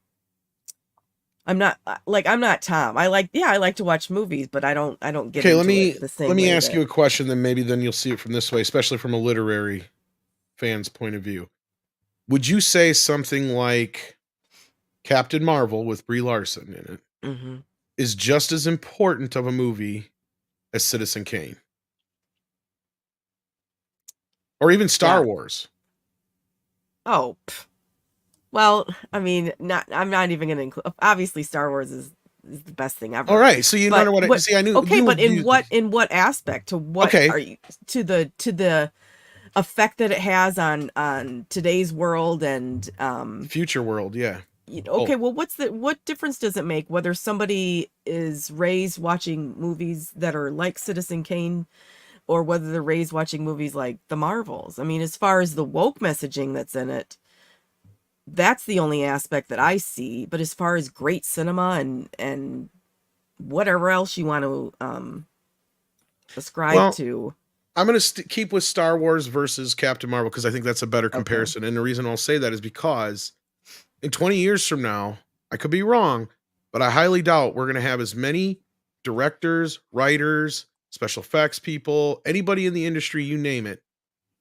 not I'm not Tom. I like to watch movies, but I don't get Okay, into it the same let me way ask that you a question, then maybe then you'll see it from this way, especially from a literary fan's point of view. Would you say something like Captain Marvel with Brie Larson in it Mhm. is just as important of a movie as Citizen Kane? Or even Star Yeah. Wars? Oh, well, I mean, I'm not even going to include. Obviously, Star Wars is the best thing ever. All right, so you But know what? what? See, I knew. Okay, but you, in what aspect? To what Okay. are you to the effect that it has on today's world and future world? Yeah. okay, well, what difference does it make whether somebody is raised watching movies that are like Citizen Kane or whether they're raised watching movies like the Marvels? I mean, as far as the woke messaging that's in it, that's the only aspect that I see. But as far as great cinema and whatever else you want to ascribe to, I'm going to keep with Star Wars versus Captain Marvel because I think that's a better comparison. And the reason I'll say that is because in 20 years from now, I could be wrong, but I highly doubt we're going to have as many directors, writers, special effects people, anybody in the industry, you name it,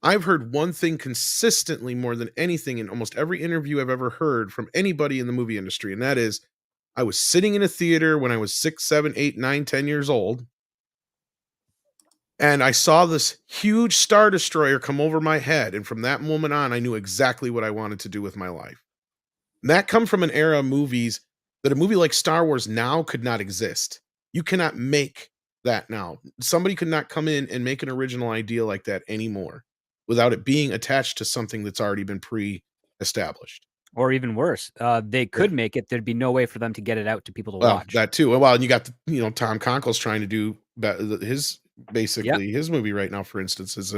I've heard one thing consistently more than anything in almost every interview I've ever heard from anybody in the movie industry, and that is, I was sitting in a theater when I was 6, 7, 8, 9, 10 years old, and I saw this huge Star Destroyer come over my head, and from that moment on, I knew exactly what I wanted to do with my life. And that come from an era of movies that a movie like Star Wars now could not exist. You cannot make that now. Somebody could not come in and make an original idea like that anymore without it being attached to something that's already been pre-established. Or even worse, they could make it. There'd be no way for them to get it out to people to Well, watch. that too. Well, and you got Tom Conkle's trying to do his his movie right now, for instance, is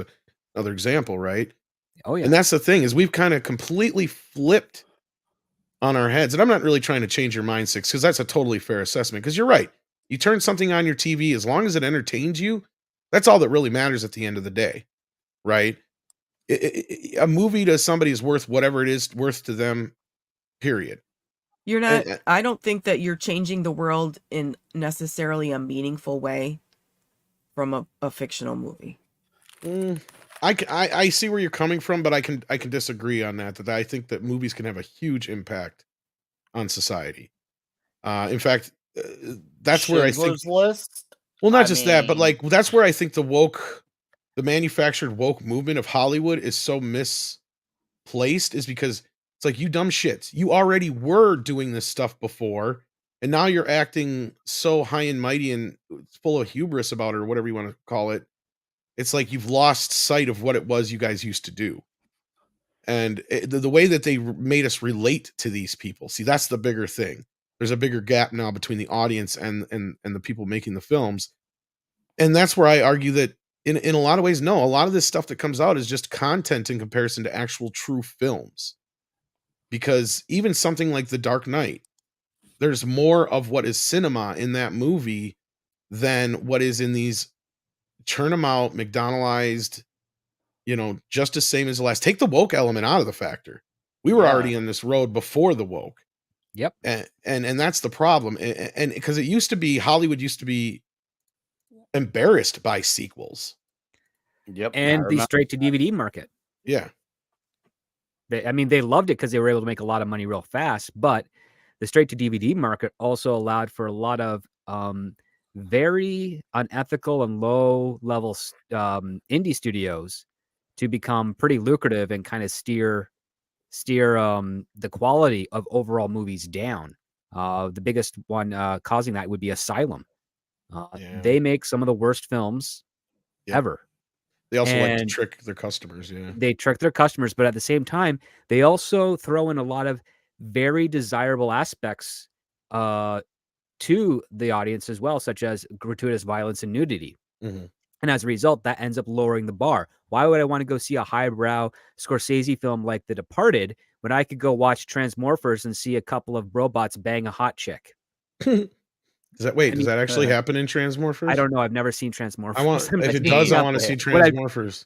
another example, right? Oh yeah. And that's the thing, is we've kind of completely flipped on our heads. And I'm not really trying to change your mindset, because that's a totally fair assessment. Because you're right. You turn something on your TV, as long as it entertains you, that's all that really matters at the end of the day, right? A movie to somebody is worth whatever it is worth to them, period. You're not, I don't think that you're changing the world in necessarily a meaningful way from a fictional movie. I see where you're coming from, but I can disagree on that. That I think that movies can have a huge impact on society. In fact, that's where I think. Schindler's List. Well, not just that, but like that's where I think the manufactured woke movement of Hollywood is so misplaced, is because it's like, you dumb shits. You already were doing this stuff before, and now you're acting so high and mighty and full of hubris about it, or whatever you want to call it. It's like you've lost sight of what it was you guys used to do. And the way that they made us relate to these people. See, that's the bigger thing. There's a bigger gap now between the audience and the people making the films. And that's where I argue that in a lot of ways, no, a lot of this stuff that comes out is just content in comparison to actual true films. Because even something like The Dark Knight, there's more of what is cinema in that movie than what is in these churn them out, McDonaldized, just the same as the last. Take the woke element out of the factor. We were already on this road before the woke. Yep. And that's the problem. And because it used to be, Hollywood used to be embarrassed by sequels. Yep. And the straight to DVD market. Yeah. They loved it because they were able to make a lot of money real fast, but the straight to DVD market also allowed for a lot of very unethical and low level indie studios to become pretty lucrative and kind of steer the quality of overall movies down. The biggest one causing that would be Asylum. They make some of the worst films ever. They also like to trick their customers. Yeah, they trick their customers, but at the same time, they also throw in a lot of very desirable aspects to the audience as well, such as gratuitous violence and nudity. Mm-hmm. And as a result, that ends up lowering the bar. Why would I want to go see a highbrow Scorsese film like The Departed when I could go watch Transmorphers and see a couple of robots bang a hot chick? Does that actually happen in Transmorphers? I don't know. I've never seen Transmorphers. If it does, I want to see Transmorphers.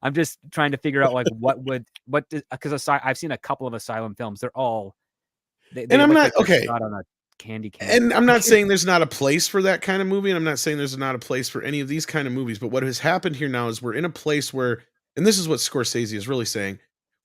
I'm just trying to figure out because I've seen a couple of Asylum films. They're all and I'm not okay. Shot on a candy cane. And I'm not saying there's not a place for that kind of movie, and I'm not saying there's not a place for any of these kind of movies. But what has happened here now is we're in a place where, and this is what Scorsese is really saying,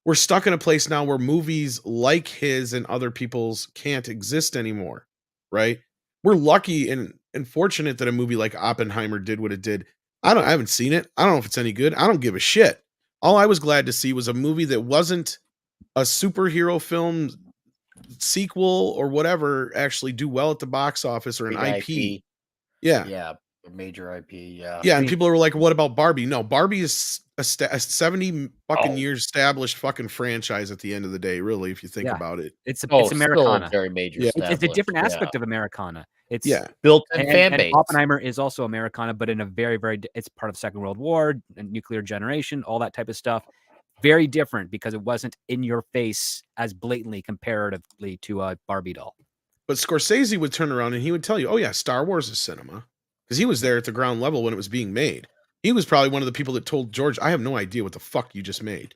we're stuck in a place now where movies like his and other people's can't exist anymore. Right? We're lucky and fortunate that a movie like Oppenheimer did what it did. I haven't seen it. I don't know if it's any good. I don't give a shit. All I was glad to see was a movie that wasn't a superhero film sequel or whatever actually do well at the box office, or an IP. Yeah, a major IP. Yeah, and people are like, "What about Barbie?" No, Barbie is a 70 fucking years established fucking franchise at the end of the day. Really, if you think about it, it's Americana. Still very major. Yeah. It's a different aspect of Americana. It's built-in fan base. And Oppenheimer is also Americana, but in a very, very, it's part of the Second World War, and nuclear generation, all that type of stuff. Very different because it wasn't in your face as blatantly comparatively to a Barbie doll. But Scorsese would turn around and he would tell you, "Oh yeah, Star Wars is cinema," because he was there at the ground level when it was being made. He was probably one of the people that told George, "I have no idea what the fuck you just made."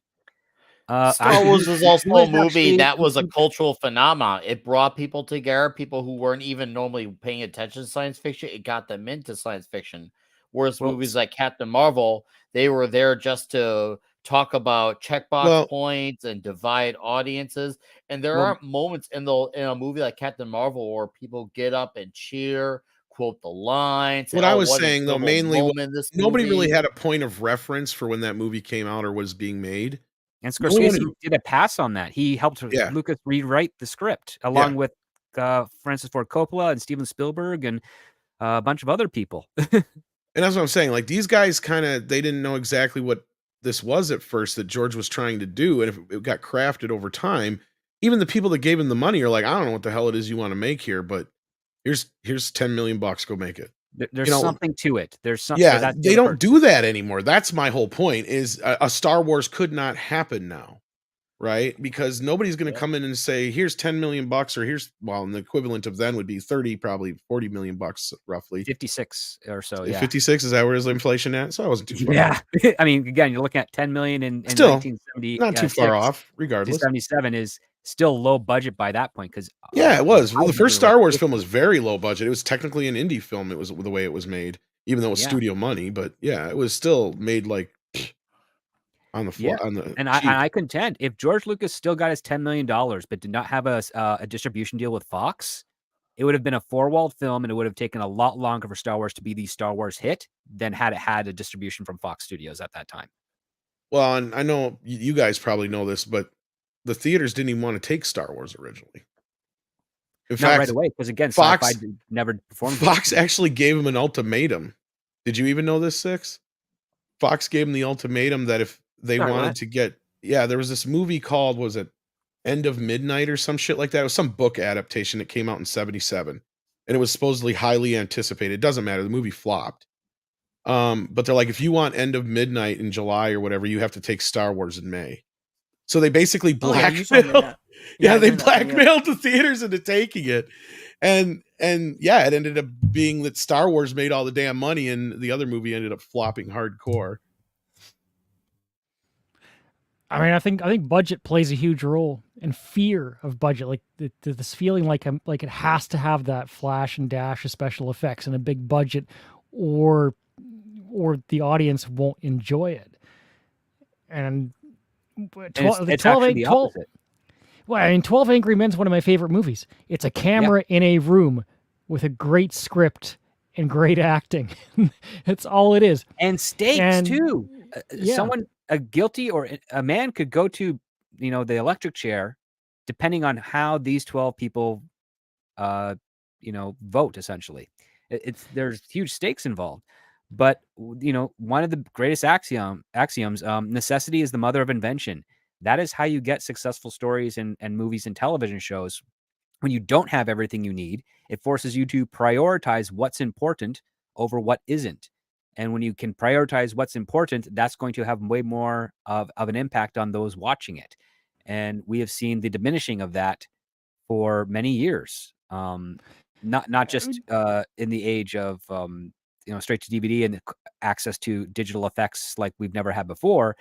Star Wars was also a movie that was a cultural phenomenon. It brought people together, people who weren't even normally paying attention to science fiction. It got them into science fiction. Whereas Well, movies like Captain Marvel, they were there just to talk about checkbox Well, points and divide audiences. And there well, aren't moments in a movie like Captain Marvel where people get up and cheer, quote the lines, say, what I "Oh, was what a saying though pivotal mainly was moment in this nobody really movie." had a point of reference for when that movie came out or was being made. and The only one Scorsese who, did a pass on that. He helped yeah, Lucas rewrite the script yeah. along with Francis Ford Coppola and Steven Spielberg and a bunch of other people. And that's what I'm saying. Like these guys they didn't know exactly what this was at first that George was trying to do. And if it got crafted over time, even the people that gave him the money are like, I don't know what the hell it is you want to make here, but here's 10 million bucks. Go make it. You There's know, something to it. There's some, but yeah, that's the they other don't part. do that anymore. That's my whole point is a Star Wars could not happen now. Right? Because nobody's going to Yeah. come in and say, here's 10 million bucks, or and the equivalent of then would be 30, probably 40 million bucks roughly. 56 or so, yeah. 56, is that where is inflation at? So I wasn't too far Yeah. off. I mean, again, you're looking at 10 million in Still, not too far 1976 off, to regardless. 77 is still low budget by that point because Yeah, it was. Well, the houses first were like Star Wars film 50. was very low budget. It was technically an indie film. It was the way it was made, even though it was Yeah. studio money. But yeah, it was still made like on the Yeah. on the And cheap. I contend if George Lucas still got his $10 million but did not have a distribution deal with Fox, it would have been a four-walled film and it would have taken a lot longer for Star Wars to be the Star Wars hit than had it had a distribution from Fox Studios at that time. Well, and I know you guys probably know this, but the theaters didn't even want to take Star Wars originally. In Not right fact, away because again, Fox sci-fi never performed well. Fox actually gave him an ultimatum. Did you even know this, Six? Fox gave him the ultimatum that if they Sorry, wanted what? to get, there was this movie called, was it End of Midnight or some shit like that? It was some book adaptation that came out in 77. And it was supposedly highly anticipated. It doesn't matter. The movie flopped. But they're like, if you want End of Midnight in July or whatever, you have to take Star Wars in May. So they basically Oh yeah, you told me blackmailed. that. Yeah, I they knew that thing, yeah. blackmailed the theaters into taking it. And yeah, it ended up being that Star Wars made all the damn money and the other movie ended up flopping hardcore. I mean, I think budget plays a huge role, and fear of budget, like this feeling like it has to have that flash and dash of special effects and a big budget, or the audience won't enjoy it. And It's actually the opposite. Well, I mean, 12 Angry Men's one of my favorite movies. It's a camera in a room with a great script and great acting. That's all it is. And stakes too. Yeah. Someone guilty or a man could go to the electric chair depending on how these 12 people vote. Essentially, there's huge stakes involved. But one of the greatest axioms, necessity is the mother of invention. That is how you get successful stories and movies and television shows. When you don't have everything you need, it forces you to prioritize what's important over what isn't. And when you can prioritize what's important, that's going to have way more of an impact on those watching it. And we have seen the diminishing of that for many years. Not just in the age of straight to DVD and access to digital effects like we've never had before,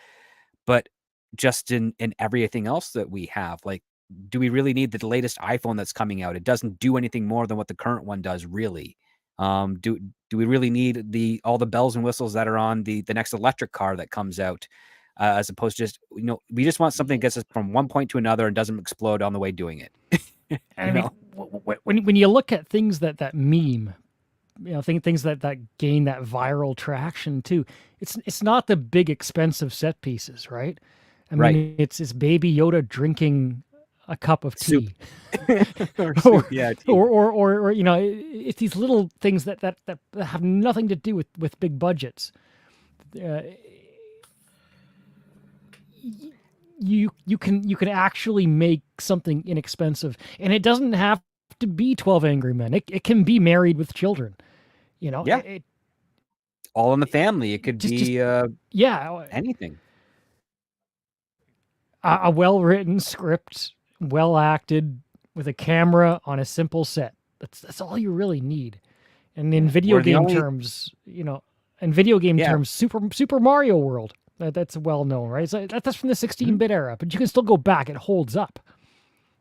but just in everything else that we have. Like, do we really need the latest iPhone that's coming out? It doesn't do anything more than what the current one does, really. Do we really need all the bells and whistles that are on the next electric car that comes out, as opposed to just we just want something that gets us from one point to another and doesn't explode on the way doing it. I mean, when you look at things that meme, things that gain that viral traction too, it's not the big expensive set pieces, right? I mean, it's Baby Yoda drinking a cup of tea, or soup, yeah, tea. or it's these little things that have nothing to do with big budgets. You can actually make something inexpensive, and it doesn't have to be 12 Angry Men. It can be Married with Children. All in the Family. It could be anything. A well-written script, well acted, with a camera on a simple set. That's all you really need. And in video game terms, terms, Super Mario World. That's well known, right? So that's from the 16-bit era, but you can still go back. It holds up.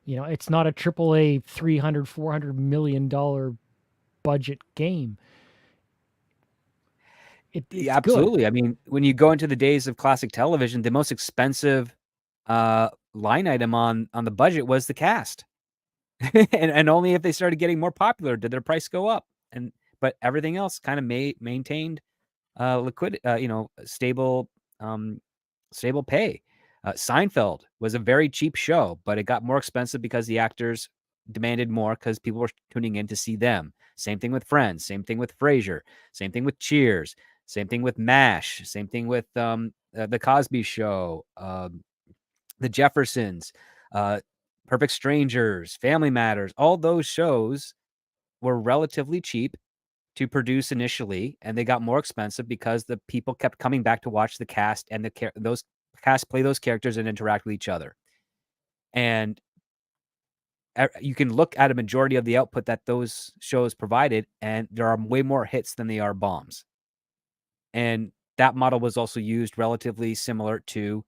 It's not a AAA $300-400 million budget game. it's Yeah, good. absolutely. I mean, when you go into the days of classic television, the most expensive line item on the budget was the cast. and only if they started getting more popular did their price go up. But everything else kind of maintained stable stable pay. Seinfeld was a very cheap show, but it got more expensive because the actors demanded more because people were tuning in to see them. Same thing with Friends, same thing with Frasier, same thing with Cheers, same thing with MASH, same thing with the Cosby Show, the Jeffersons, Perfect Strangers, Family Matters. All those shows were relatively cheap to produce initially, and they got more expensive because the people kept coming back to watch the cast, and those cast play those characters and interact with each other. And you can look at a majority of the output that those shows provided, and there are way more hits than they are bombs. And that model was also used relatively similar to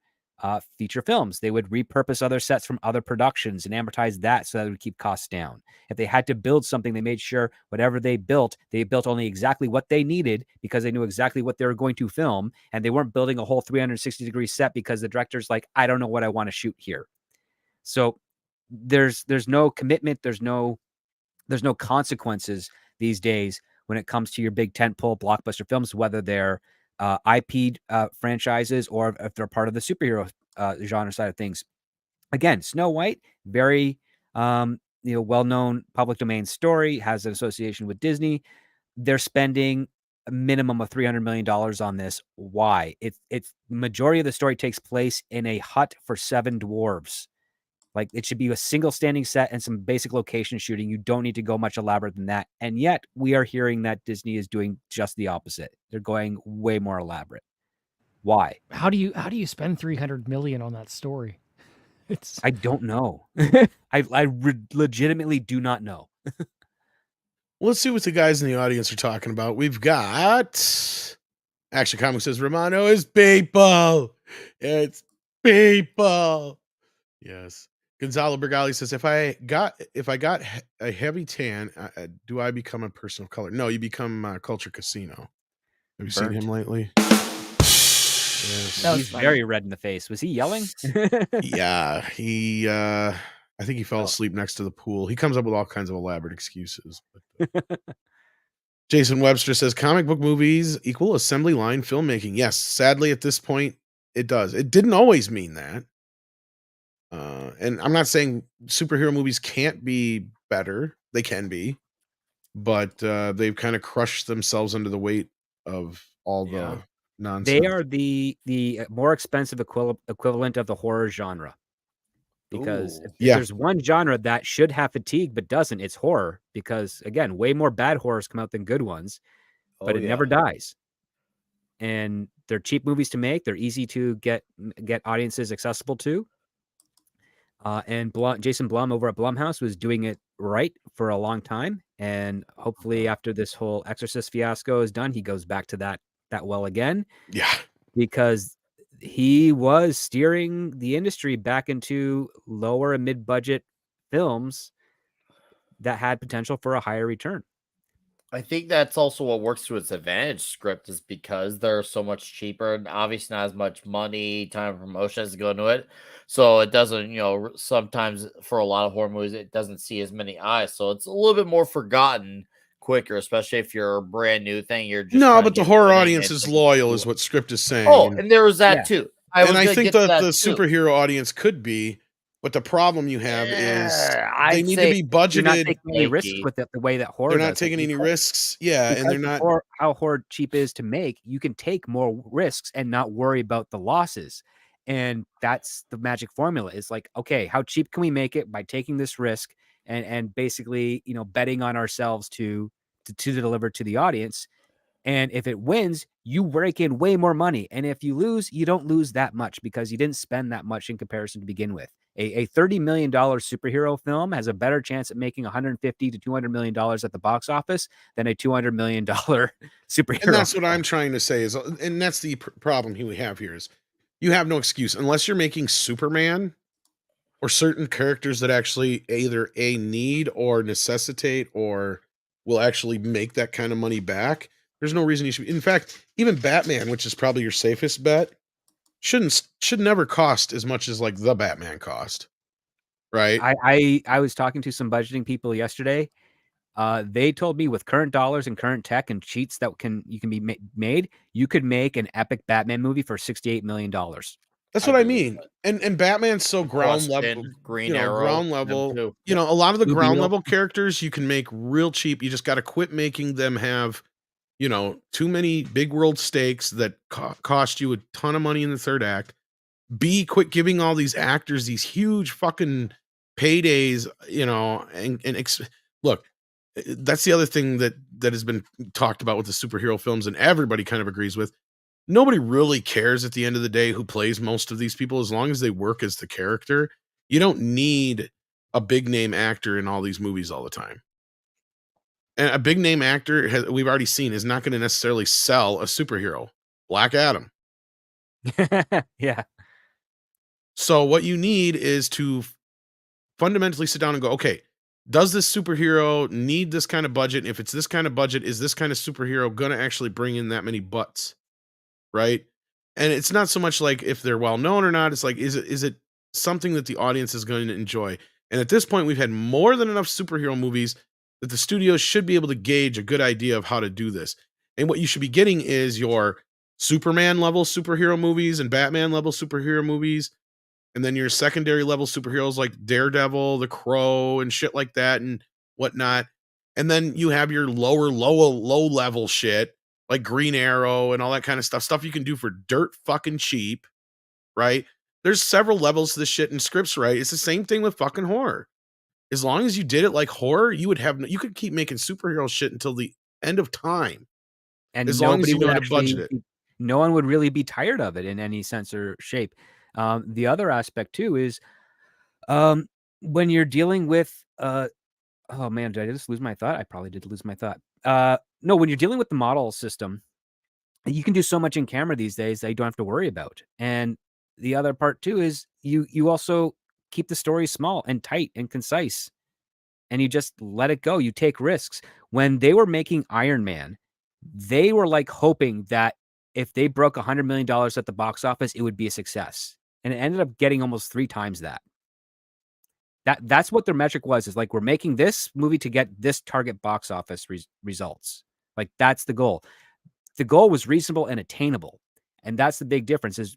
feature films. They would repurpose other sets from other productions and amortize that so that it would keep costs down. If they had to build something, they made sure whatever they built only exactly what they needed because they knew exactly what they were going to film. And they weren't building a whole 360-degree set because the director's like, I don't know what I want to shoot here. So there's no commitment. There's no consequences these days when it comes to your big tentpole blockbuster films, whether they're IP franchises or if they're part of the superhero genre side of things. Again, Snow White, very well-known public domain story, has an association with Disney. They're spending a minimum of $300 million on this. Why? It's majority of the story takes place in a hut for 7 dwarves. Like, it should be a single standing set and some basic location shooting. You don't need to go much elaborate than that. And yet we are hearing that Disney is doing just the opposite. They're going way more elaborate. Why? How do you spend 300 million on that story? I don't know. I legitimately do not know. Let's see what the guys in the audience are talking about. We've got Action Comics says Romano is people. It's people. Yes. Gonzalo Bergali says if I got a heavy tan, do I become a person of color? No, you become Culture Casino. Have you seen him lately? Yes. That was He's funny. very red in the face. Was he yelling? Yeah, he I think he fell Oh. asleep next to the pool. He comes up with all kinds of elaborate excuses. Jason Webster says comic book movies equal assembly line filmmaking. Yes, sadly at this point it does. It didn't always mean that. And I'm not saying superhero movies can't be better. They can be, but they've kind of crushed themselves under the weight of all Yeah. the nonsense. They are the more expensive equivalent of the horror genre. Because Ooh. if Yeah. there's one genre that should have fatigue but doesn't, it's horror. Because again, way more bad horrors come out than good ones, but it never dies. And they're cheap movies to make. They're easy to get audiences accessible to. And Jason Blum over at Blumhouse was doing it right for a long time. And hopefully after this whole Exorcist fiasco is done, he goes back to that well again. Yeah. Because he was steering the industry back into lower and mid-budget films that had potential for a higher return. I think that's also what works to its advantage. Script is because they're so much cheaper and obviously not as much money, time, promotion has to go into it. So it doesn't, sometimes for a lot of horror movies, it doesn't see as many eyes. So it's a little bit more forgotten quicker, especially if you're a brand new thing. You're just No, trying to but the get horror footing audience and is like, loyal, is what Script is saying. Oh, and there was that too. I think that the superhero audience could be, but the problem you have is they need to be budgeted. You're not taking any risks with it the way that horror They're not does. taking any risks. Yeah, and they're not. How horror cheap is to make, you can take more risks and not worry about the losses. And that's the magic formula. Is like, okay, how cheap can we make it by taking this risk and basically, betting on ourselves to deliver to the audience. And if it wins, you rake in way more money. And if you lose, you don't lose that much because you didn't spend that much in comparison to begin with. A $30 million superhero film has a better chance at making $150 to $200 million at the box office than a $200 million superhero. And that's what I'm trying to say is, and that's the problem we have here is you have no excuse unless you're making Superman or certain characters that actually either need or necessitate or will actually make that kind of money back. There's no reason you should. In fact, even Batman, which is probably your safest bet, should never cost as much as like the Batman cost, right? I was talking to some budgeting people yesterday. They told me with current dollars and current tech and cheats that you can be made, you could make an epic Batman movie for $68 million. That's I what I believe mean. that. And Batman's so ground level, Austin, Green Arrow, ground them level. too. A lot of the Blue ground Beetle. level characters you can make real cheap. You just got to quit making them have, too many big world stakes that cost you a ton of money in the third act. B, quit giving all these actors these huge fucking paydays, look, that's the other thing that has been talked about with the superhero films, and everybody kind of agrees with. Nobody really cares at the end of the day who plays most of these people, as long as they work as the character. You don't need a big name actor in all these movies all the time. And a big name actor, we've already seen, is not going to necessarily sell a superhero. Black Adam. Yeah. So what you need is to fundamentally sit down and go, okay, does this superhero need this kind of budget? If it's this kind of budget, is this kind of superhero going to actually bring in that many butts? Right? And it's not so much like if they're well known or not. It's like, is it something that the audience is going to enjoy? And at this point, we've had more than enough superhero movies that the studios should be able to gauge a good idea of how to do this. And what you should be getting is your Superman level superhero movies and Batman level superhero movies, and then your secondary level superheroes like Daredevil, The Crow, and shit like that and whatnot. And then you have your low level shit like Green Arrow and all that kind of stuff you can do for dirt fucking cheap, right? There's several levels to this shit in scripts, right? It's the same thing with fucking horror. As long as you did it like horror, you could keep making superhero shit until the end of time. And As long as nobody you know would how to budget actually it. no one would really be tired of it in any sense or shape. The other aspect too is, when you're dealing with, oh man, did I just lose my thought? I probably did lose my thought. No, when you're dealing with the model system, you can do so much in camera these days that you don't have to worry about. And the other part too is you also keep the story small and tight and concise, and you just let it go. You take risks. When they were making Iron Man, they were like hoping that if they broke $100 million at the box office, it would be a success. And it ended up getting almost 3 times that. That's what their metric was, is like, we're making this movie to get this target box office results. Like, that's the goal. The goal was reasonable and attainable. And that's the big difference, is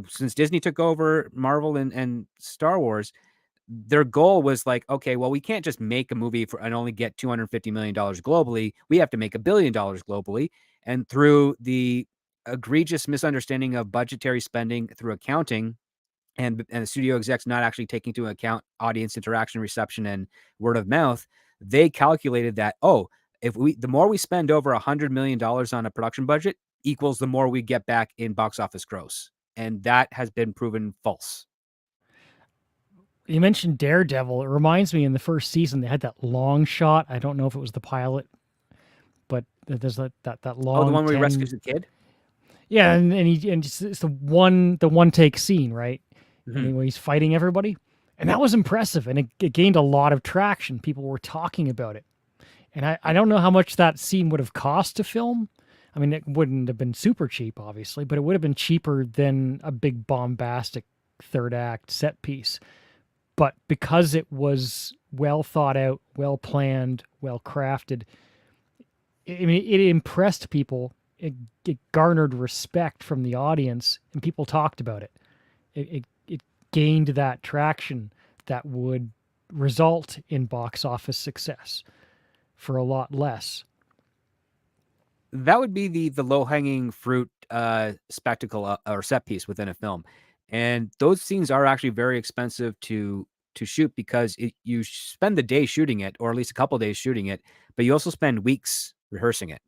since Disney took over Marvel and Star Wars, their goal was like, okay, well, we can't just make a movie and only get $250 million globally. We have to make $1 billion globally. And through the egregious misunderstanding of budgetary spending through accounting and the studio execs not actually taking into account audience interaction, reception, and word of mouth, they calculated that, the more we spend over $100 million on a production budget equals the more we get back in box office gross. And that has been proven false. You mentioned Daredevil. It reminds me, in the first season, they had that long shot. I don't know if it was the pilot, but there's that long. Oh, the one where he 10 rescues the kid? Yeah, and it's the one take scene, right? Mhm. Anyway, he's fighting everybody, and that was impressive, and it gained a lot of traction. People were talking about it, and I don't know how much that scene would have cost to film. I mean, it wouldn't have been super cheap, obviously, but it would have been cheaper than a big bombastic third act set piece. But because it was well thought out, well planned, well crafted, I mean, it impressed people. It garnered respect from the audience, and people talked about it. It gained that traction that would result in box office success for a lot less. That would be the low-hanging fruit spectacle or set piece within a film. And those scenes are actually very expensive to shoot, because you spend the day shooting it, or at least a couple days shooting it, but you also spend weeks rehearsing it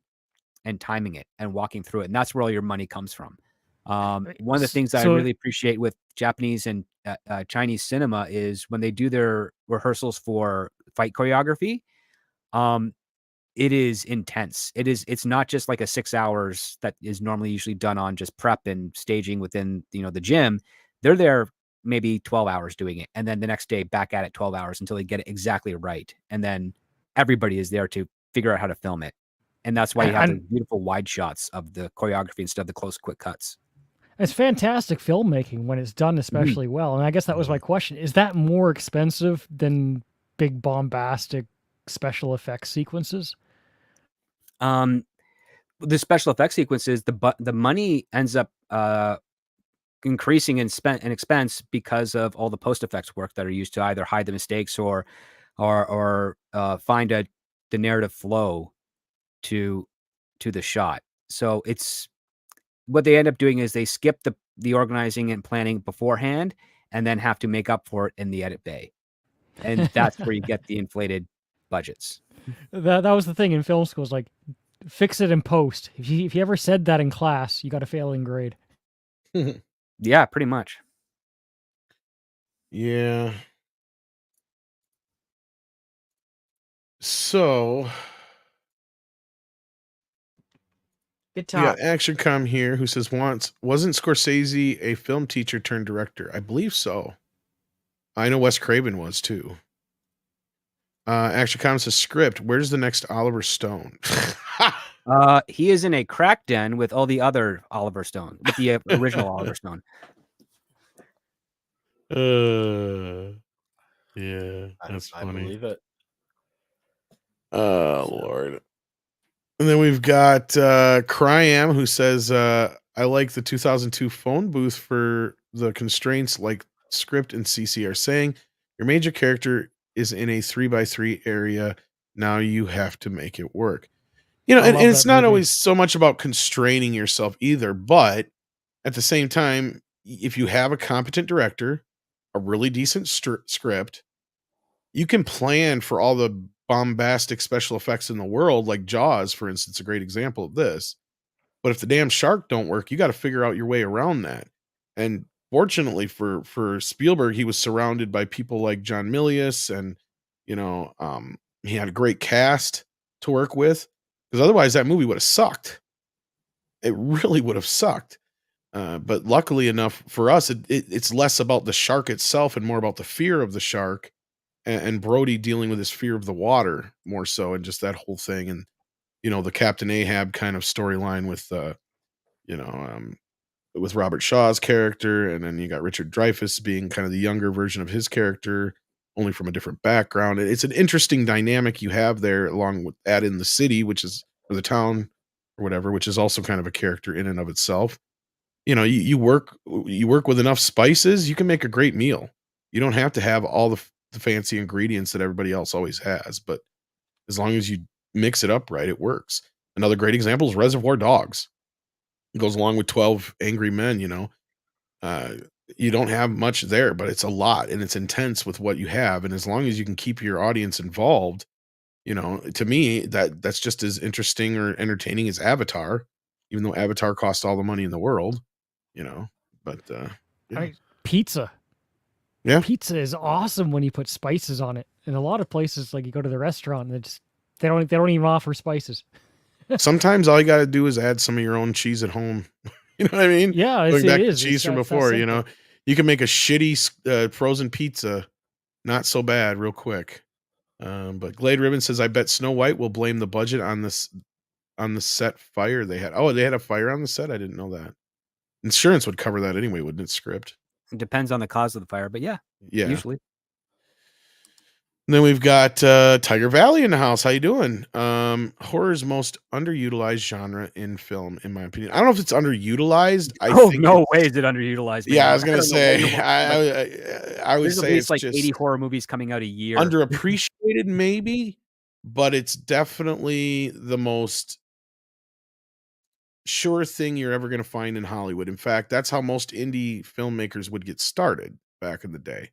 and timing it and walking through it. And that's where all your money comes from. One of the things that I really appreciate with Japanese and Chinese cinema is when they do their rehearsals for fight choreography, it is intense. It's not just like a 6 hours that is normally usually done on just prep and staging within, the gym. They're there maybe 12 hours doing it. And then the next day back at it 12 hours until they get it exactly right. And then everybody is there to figure out how to film it. And that's why you have the And beautiful wide shots of the choreography instead of the close, quick cuts. it's fantastic filmmaking when it's done especially well. And I guess that was my question. Is that more expensive than big bombastic special effects sequences? The special effects sequences, the money ends up increasing in expense because of all the post effects work that are used to either hide the mistakes or find the narrative flow to the shot. So it's what they end up doing is they skip the organizing and planning beforehand and then have to make up for it in the edit bay. And that's where you get the inflated budgets. That was the thing in film school. Is like, fix it in post. If you ever said that in class, you got a failing grade. Yeah, pretty much. Yeah. So Good we got talk. Action Com here who says wasn't Scorsese a film teacher turned director? I believe so. I know Wes Craven was too. Action Com says script. Where's the next Oliver Stone? He is in a crack den with all the other Oliver Stone, with the original Oliver Stone. Yeah, that's I funny. believe it. Oh, Lord. And then we've got Cryam who says, I like the 2002 phone booth for the constraints like script and CC are saying. Your major character is in a 3x3 area. Now you have to make it work. You know, I and love it's that not movie. always so much about constraining yourself either, but at the same time, if you have a competent director, a really decent script, you can plan for all the bombastic special effects in the world, like Jaws, for instance, a great example of this. But if the damn shark don't work, you got to figure out your way around that. And fortunately for Spielberg, he was surrounded by people like John Milius, and he had a great cast to work with. Because otherwise, that movie would have sucked. It really would have sucked. But luckily enough for us, it's less about the shark itself and more about the fear of the shark and Brody dealing with his fear of the water more so, and just that whole thing. And, the Captain Ahab kind of storyline you know, um, with Robert Shaw's character. And then you got Richard Dreyfuss being kind of the younger version of his character, only from a different background. It's an interesting dynamic you have there, along with add in the city, or the town or whatever, which is also kind of a character in and of itself. You work with enough spices, you can make a great meal. You don't have to have all the fancy ingredients that everybody else always has, but as long as you mix it up right, it works. Another great example is Reservoir Dogs. It goes along with 12 Angry Men. Uh, you don't have much there, but it's a lot and it's intense with what you have. And as long as you can keep your audience involved, to me, that's just as interesting or entertaining as Avatar, even though Avatar cost all the money in the world, you know, but, I yeah. mean, pizza. Yeah. Pizza is awesome when you put spices on it. In a lot of places, like you go to the restaurant, and they don't even offer spices. Sometimes all you got to do is add some of your own cheese at home. You know what I mean? Yeah, Going it back to is. cheese from It's that before, simple. you can make a shitty frozen pizza not so bad real quick. But Glade Ribbon says, I bet Snow White will blame the budget on the set fire they had. Oh, they had a fire on the set? I didn't know that. Insurance would cover that anyway, wouldn't it, script? It depends on the cause of the fire, but yeah. Usually. And then we've got Tiger Valley in the house. How you doing? Horror's most underutilized genre in film, in my opinion. I don't know if it's underutilized. I think no way is it underutilized. Yeah, Man. I was gonna say. I would there's say at least it's like just 80 horror movies coming out a year. underappreciated, maybe, but it's definitely the most sure thing you're ever going to find in Hollywood. In fact, that's how most indie filmmakers would get started back in the day.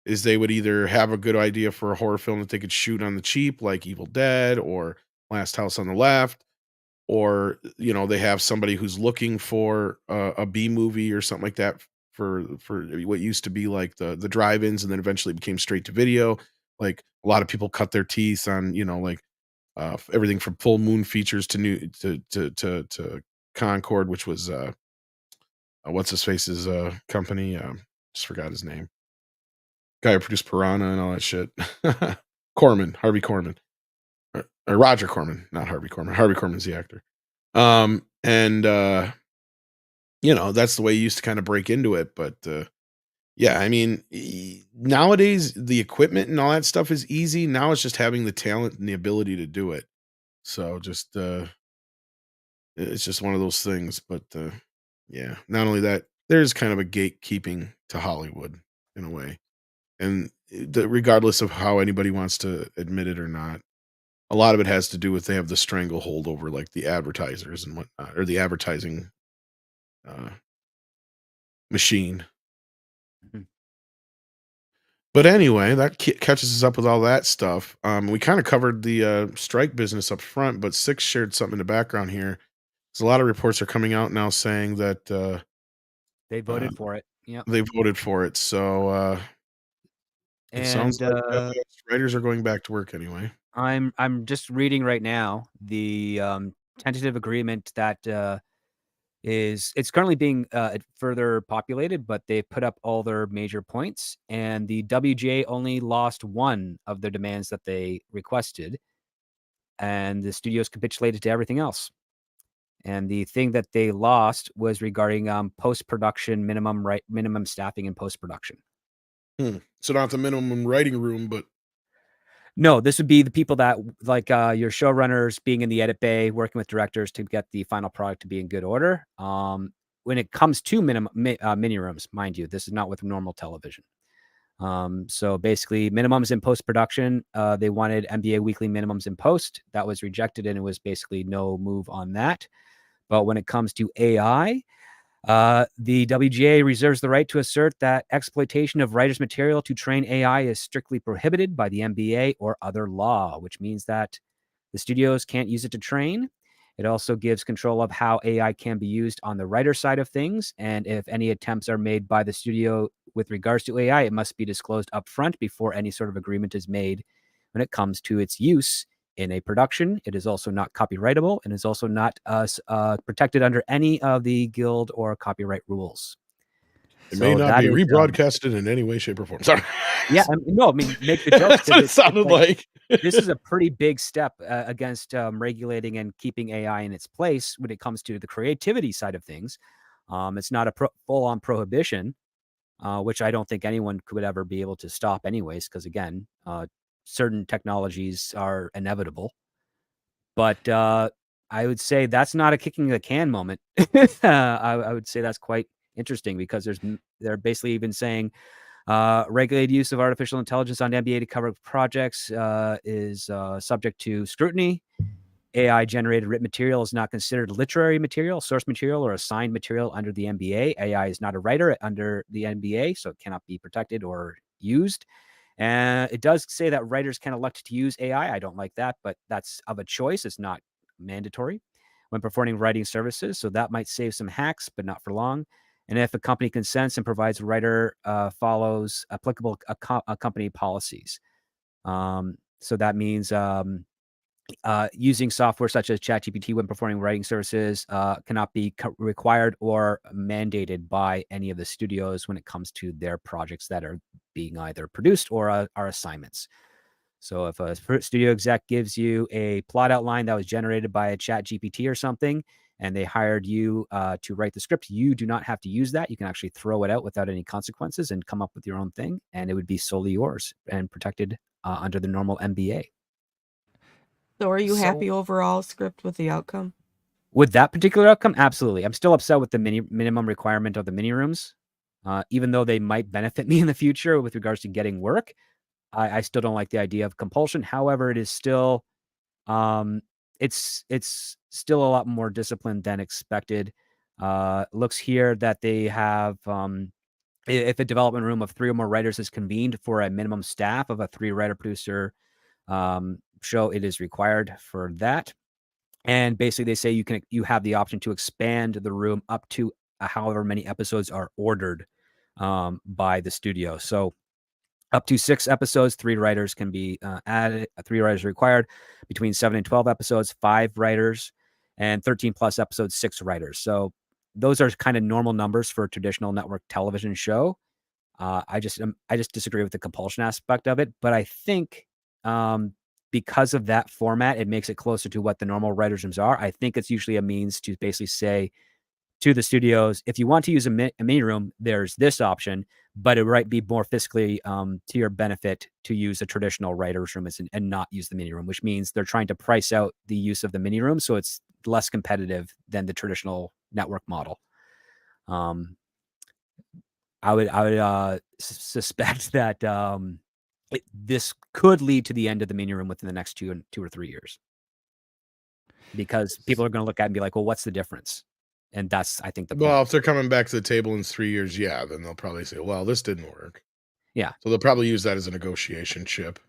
Is they would either have a good idea for a horror film that they could shoot on the cheap, like Evil Dead or Last House on the Left, or they have somebody who's looking for a B movie or something like that for what used to be like the drive-ins, and then eventually became straight to video. Like a lot of people cut their teeth on like everything from Full Moon Features to new to Concord, which was what's his face's company. Just forgot his name. Guy who produced Piranha and all that shit. Harvey Korman. or Roger Corman, not Harvey Korman. Harvey Korman's the actor. And that's the way you used to kind of break into it. But yeah, I mean, nowadays the equipment and all that stuff is easy. Now it's just having the talent and the ability to do it. So just it's just one of those things. But yeah, not only that, there's kind of a gatekeeping to Hollywood in a way, and regardless of how anybody wants to admit it or not, a lot of it has to do with they have the stranglehold over like the advertisers and whatnot, or the advertising uh, machine. Mhm. But anyway, that catches us up with all that stuff. We kind of covered the strike business up front, but Six shared something in the background here. There's a lot of reports are coming out now saying that They uh, voted for it. Yep. they voted for it. So it sounds And like writers are going back to work anyway. I'm just reading right now the tentative agreement that it's currently being further populated, but they've put up all their major points, and the WGA only lost one of their demands that they requested, and the studios capitulated to everything else. And the thing that they lost was regarding post-production minimum staffing in post-production. So not the minimum writing room, but No, this would be the people that like your showrunners being in the edit bay, working with directors to get the final product to be in good order. When it comes to mini rooms, mind you, this is not with normal television. So basically, minimums in post production. They wanted NBA weekly minimums in post. That was rejected, and it was basically no move on that. But when it comes to AI, the WGA reserves the right to assert that exploitation of writers' material to train AI is strictly prohibited by the NBA or other law, which means that the studios can't use it to train. It also gives control of how AI can be used on the writer side of things. And if any attempts are made by the studio with regards to AI, it must be disclosed upfront before any sort of agreement is made when it comes to its use in a production. It is also not copyrightable and is also not protected under any of the guild or copyright rules. it may So not that be is, rebroadcasted in any way, shape, or form. Sorry. yeah, no, I mean, make the jokes That's what it because sounded like. this is a pretty big step against regulating and keeping AI in its place when it comes to the creativity side of things. It's not a full-on prohibition, which I don't think anyone could ever be able to stop anyways, because again, certain technologies are inevitable. But I would say that's not a kicking the can moment. I would say that's quite interesting because they're basically even saying regulated use of artificial intelligence on NBA to cover projects is subject to scrutiny. AI generated written material is not considered literary material, source material, or assigned material under the NBA. AI is not a writer under the NBA, so it cannot be protected or used. And it does say that writers can elect to use AI. I don't like that, but that's of a choice. It's not mandatory when performing writing services. So that might save some hacks, but not for long. And if a company consents and provides a writer follows applicable company policies. So that means using software such as ChatGPT when performing writing services cannot be required or mandated by any of the studios when it comes to their projects that are being either produced or are assignments. So if a studio exec gives you a plot outline that was generated by a ChatGPT or something, and they hired you to write the script, you do not have to use that. You can actually throw it out without any consequences and come up with your own thing, and it would be solely yours and protected under the normal MBA. So are you So- happy overall, Script, with the outcome? With that particular outcome, absolutely. I'm still upset with the minimum requirement of the mini rooms, even though they might benefit me in the future with regards to getting work. I still don't like the idea of compulsion. However, it is still, it's still a lot more disciplined than expected. Looks here that they have, if a development room of 3 or more writers is convened for a minimum staff of a 3-writer producer show, it is required for that. And basically, they say you have the option to expand the room up to however many episodes are ordered by the studio. So up to 6 episodes, 3 writers can be added. 3 writers are required. Between 7 and 12 episodes, 5 writers, and 13 plus episodes, 6 writers. So those are kind of normal numbers for a traditional network television show. I just disagree with the compulsion aspect of it, but I think because of that format, it makes it closer to what the normal writers' rooms are. I think it's usually a means to basically say to the studios, if you want to use a mini room, there's this option, but it might be more fiscally to your benefit to use a traditional writer's room and not use the mini room, which means they're trying to price out the use of the mini room so it's less competitive than the traditional network model. I would suspect that this could lead to the end of the mini room within the next 2 or 3 years, because people are going to look at it and be like, well, what's the difference? And that's, I think, the point. Well, if they're coming back to the table in 3 years, yeah, then they'll probably say, well, this didn't work. Yeah. So they'll probably use that as a negotiation chip.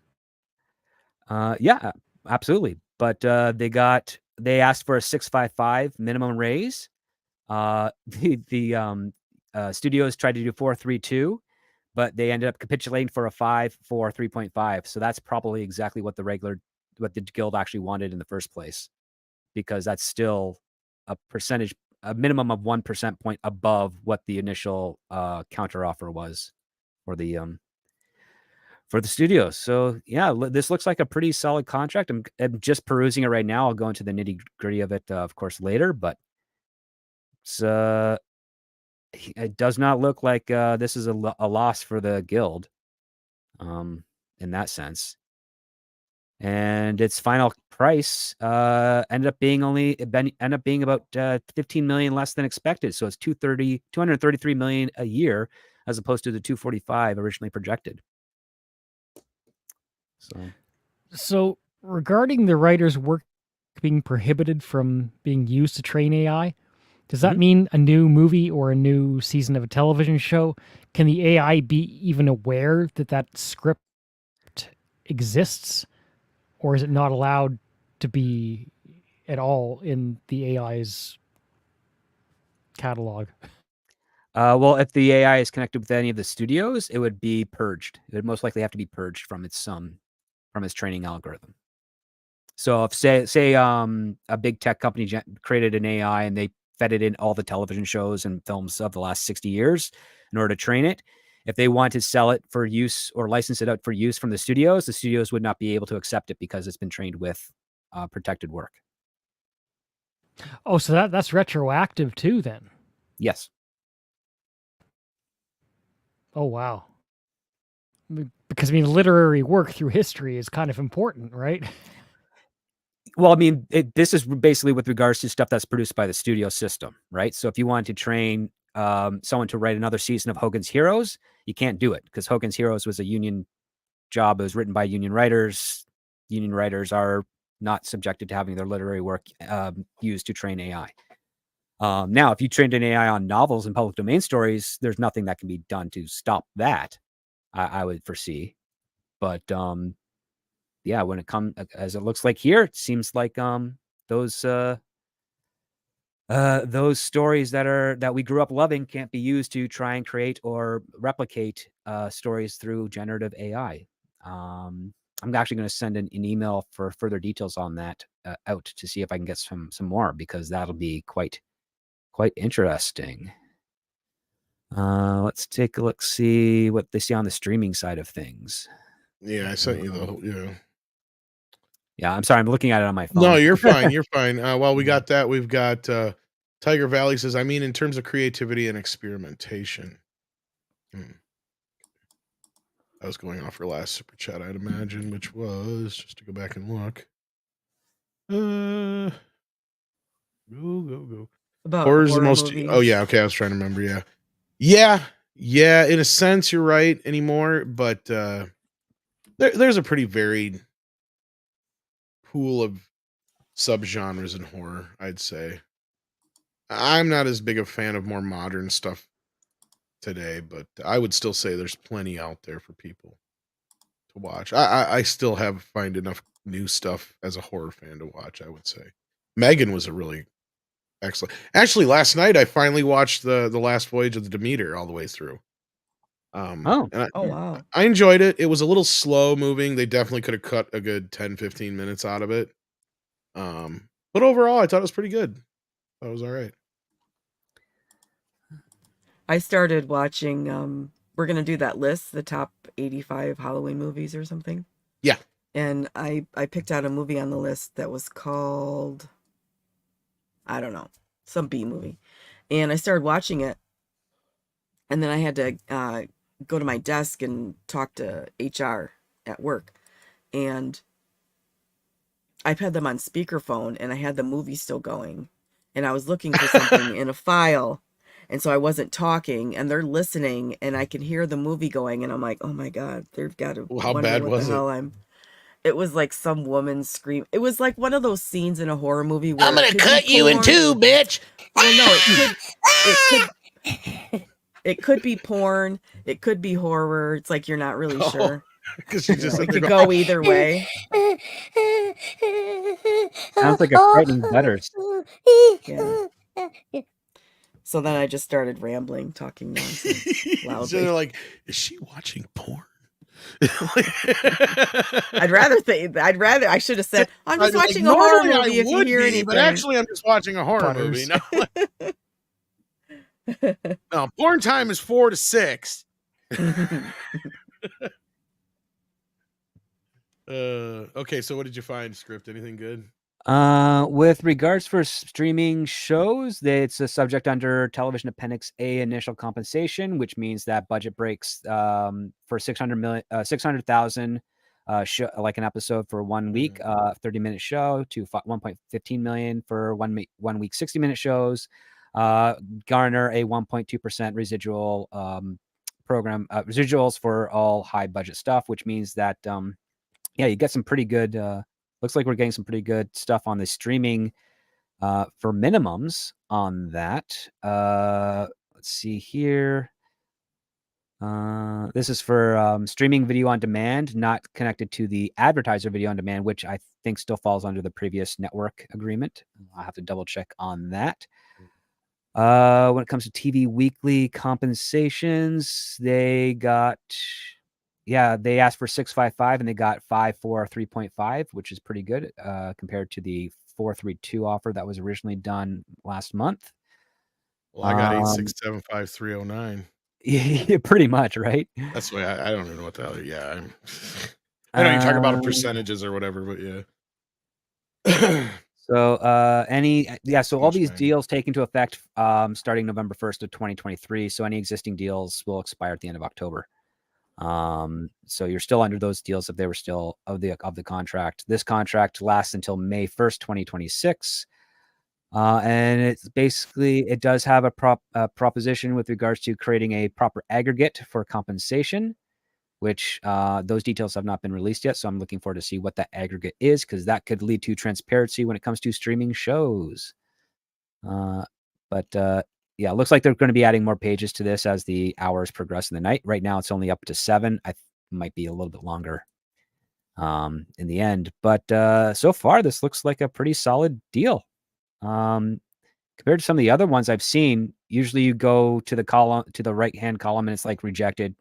Yeah, absolutely. But they asked for a 655 minimum raise. The studios tried to do 432, but they ended up capitulating for a 5 for 3.5. So that's probably exactly what the guild actually wanted in the first place, because that's still a minimum of 1% point above what the initial counter offer was for the studios. So yeah, this looks like a pretty solid contract. I'm just perusing it right now. I'll go into the nitty gritty of it, of course, later, but it does not look like this is a loss for the guild in that sense. And its final price ended up being about 15 million less than expected. So it's 233 million a year, as opposed to the 245 originally projected. So regarding the writer's work being prohibited from being used to train AI, does that mean a new movie or a new season of a television show, can the AI be even aware that that script exists, or is it not allowed to be at all in the AI's catalog? Well, if the AI is connected with any of the studios, it would be purged. It would most likely have to be purged from its training algorithm. So if say a big tech company created an AI and they fed it in all the television shows and films of the last 60 years in order to train it, if they want to sell it for use or license it out for use from the studios would not be able to accept it because it's been trained with protected work. Oh, so that's retroactive too then? Yes. Oh, wow. Because, I mean, literary work through history is kind of important, right? Well, I mean, this is basically with regards to stuff that's produced by the studio system, right? So if you wanted to train someone to write another season of Hogan's Heroes, you can't do it because Hogan's Heroes was a union job. It was written by union writers. Union writers are not subjected to having their literary work used to train AI. Now, if you trained an AI on novels and public domain stories, there's nothing that can be done to stop that, I would foresee. But yeah, when it comes, as it looks like here, it seems like those stories that we grew up loving can't be used to try and create or replicate stories through generative AI. I'm actually going to send an email for further details on that out to see if I can get some more, because that'll be quite interesting. Let's take a look, see what they see on the streaming side of things. Yeah, I sent you the Yeah, I'm sorry, I'm looking at it on my phone. No, you're fine. You're fine. While we got that, we've got Tiger Valley says, I mean, in terms of creativity and experimentation. I was going off her last super chat, I'd imagine, which was just to go back and look. Go. About Horror's the horror most. movies. Oh yeah, okay. I was trying to remember. Yeah. In a sense, you're right anymore, but there's a pretty varied pool of subgenres in horror, I'd say. I'm not as big a fan of more modern stuff today, but I would still say there's plenty out there for people to watch. I still find enough new stuff as a horror fan to watch, I would say. Megan was a really excellent. Actually, last night I finally watched the Last Voyage of the Demeter all the way through. Oh wow. I enjoyed it. It was a little slow moving. They definitely could have cut a good 10-15 minutes out of it. But overall I thought it was pretty good. That was all right. I started watching we're going to do that list, the top 85 Halloween movies or something. Yeah. and I picked out a movie on the list that was called, I don't know, some B movie, and I started watching it, and then I had to go to my desk and talk to HR at work, and I've had them on speakerphone, and I had the movie still going, and I was looking for something in a file, and so I wasn't talking, and they're listening, and I can hear the movie going, and I'm like, oh my God, they've got to Well, how wonder bad what the was it? hell I'm. It was like some woman scream. It was like one of those scenes in a horror movie where I'm gonna it could be cut you in porn. two, bitch. Well, no, it could be porn. It could be horror. It's like you're not really Oh, sure. Because you You just know, sit it there could going, go either way. Sounds like a frightening Butters. Yeah. So then I just started rambling, talking nonsense so loudly. they're like, is she watching porn? I should have said, I'm just I'd be like, watching a horror normally movie I if you would hear be, anything. but actually I'm just watching a horror Butters. movie. No, porn time is 4 to 6. Okay, so what did you find, Script? Anything good? With regards for streaming shows, it's a subject under Television Appendix A initial compensation, which means that budget breaks for 600,000 like an episode for 1 week, 30-minute show to 1.15 million for 1 week 60-minute shows, garner a 1.2% residual program residuals for all high budget stuff, which means that yeah, you get some pretty good looks like we're getting some pretty good stuff on the streaming for minimums on that. Let's see here. This is for streaming video on demand, not connected to the advertiser video on demand, which I think still falls under the previous network agreement. I'll have to double check on that. When it comes to TV weekly compensations, they got, they asked for 655 and they got 543.5, which is pretty good compared to the 432 offer that was originally done last month. Well, I got 8675309. Yeah, pretty much, right? That's why I don't even know what the hell. Yeah, I know you talk about percentages or whatever, but yeah. So so all these Fine. deals take into effect starting November 1st of 2023. So any existing deals will expire at the end of October. So you're still under those deals if they were still of the contract. This contract lasts until May 1st, 2026. And it's basically, it does have a proposition with regards to creating a proper aggregate for compensation, which those details have not been released yet. So I'm looking forward to see what that aggregate is, because that could lead to transparency when it comes to streaming shows. But yeah, it looks like they're going to be adding more pages to this as the hours progress in the night. Right now, it's only up to 7. I might be a little bit longer in the end. But so far, this looks like a pretty solid deal. Compared to some of the other ones I've seen, usually you go to the column, to the right-hand column, and it's like rejected,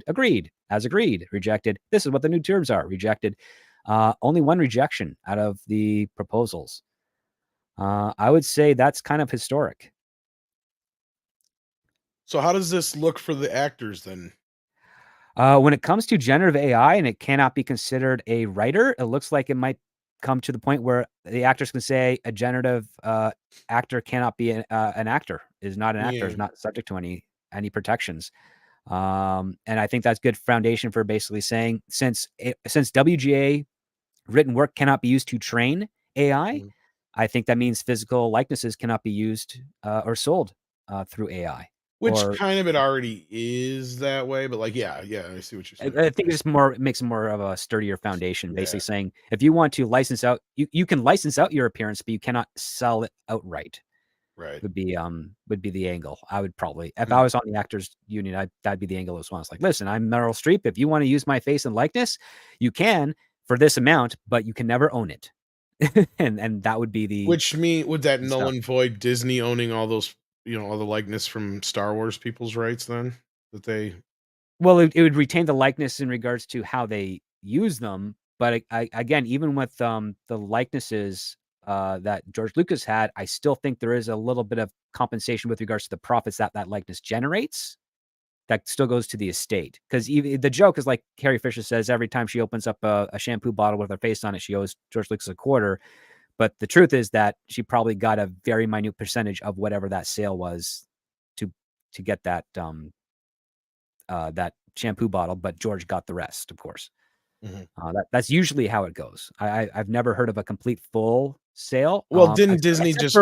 agreed, as agreed, rejected. This is what the new terms are, rejected. Only one rejection out of the proposals. I would say that's kind of historic. So how does this look for the actors then? When it comes to generative AI and it cannot be considered a writer, it looks like it might come to the point where the actors can say a generative actor cannot be an actor, is not an actor, is not subject to any protections. And I think that's good foundation for basically saying, since WGA written work cannot be used to train AI, I think that means physical likenesses cannot be used or sold through AI. Which kind of it already is that way, but like, yeah, I see what you're saying. I think it makes more of a sturdier foundation, basically saying if you want to license out, you can license out your appearance, but you cannot sell it outright. Right. Would be the angle. I would probably, if I was on the actors union, that'd be the angle as well. It's like, listen, I'm Meryl Streep. If you want to use my face and likeness, you can for this amount, but you can never own it. and that would be the, which would that null and void Disney owning all those, all the likeness from Star Wars people's rights then that they. Well, it would retain the likeness in regards to how they use them. But again, even with the likenesses that George Lucas had, I still think there is a little bit of compensation with regards to the profits that likeness generates. that still goes to the estate. Because even the joke is like Carrie Fisher says, every time she opens up a shampoo bottle with her face on it, she owes George Lucas a quarter. But the truth is that she probably got a very minute percentage of whatever that sale was to get that that shampoo bottle, but George got the rest, of course. That's usually how it goes. I've never heard of a complete full sale. Well, didn't Disney just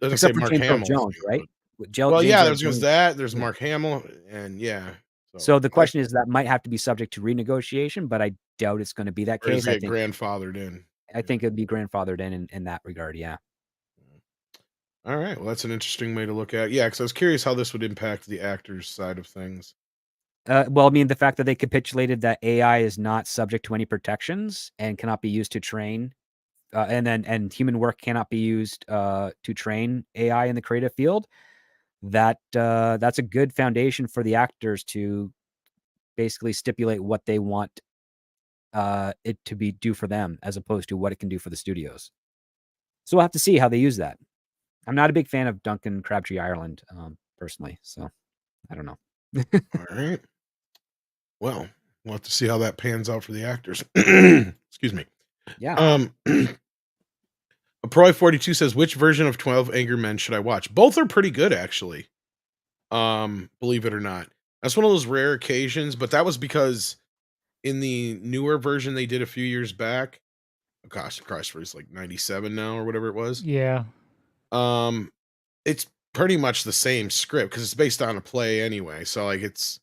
except for Mark James Earl Hamill Jones, thing, right? Well, James yeah, Earl there's Jones. there's Mark Hamill, and yeah. So the question is that might have to be subject to renegotiation, but I doubt it's going to be that or case. is I it think grandfathered in? I think it'd be grandfathered in that regard. Yeah. All right. Well, that's an interesting way to look at it. Yeah, because I was curious how this would impact the actors' side of things. Well, I mean, the fact that they capitulated that AI is not subject to any protections and cannot be used to train, and human work cannot be used to train AI in the creative field. That's a good foundation for the actors to basically stipulate what they want it to be do for them, as opposed to what it can do for the studios. So we'll have to see how they use that. I'm not a big fan of Duncan Crabtree Ireland, personally, so I don't know. All right. Well, we'll have to see how that pans out for the actors. Excuse me. Yeah. Proy42 says, which version of 12 Angry Men should I watch? Both are pretty good, actually. Believe it or not. That's one of those rare occasions, but that was because in the newer version they did a few years back, gosh, Christopher is like 97 now or whatever it was. Yeah. It's pretty much the same script because it's based on a play anyway. So like it's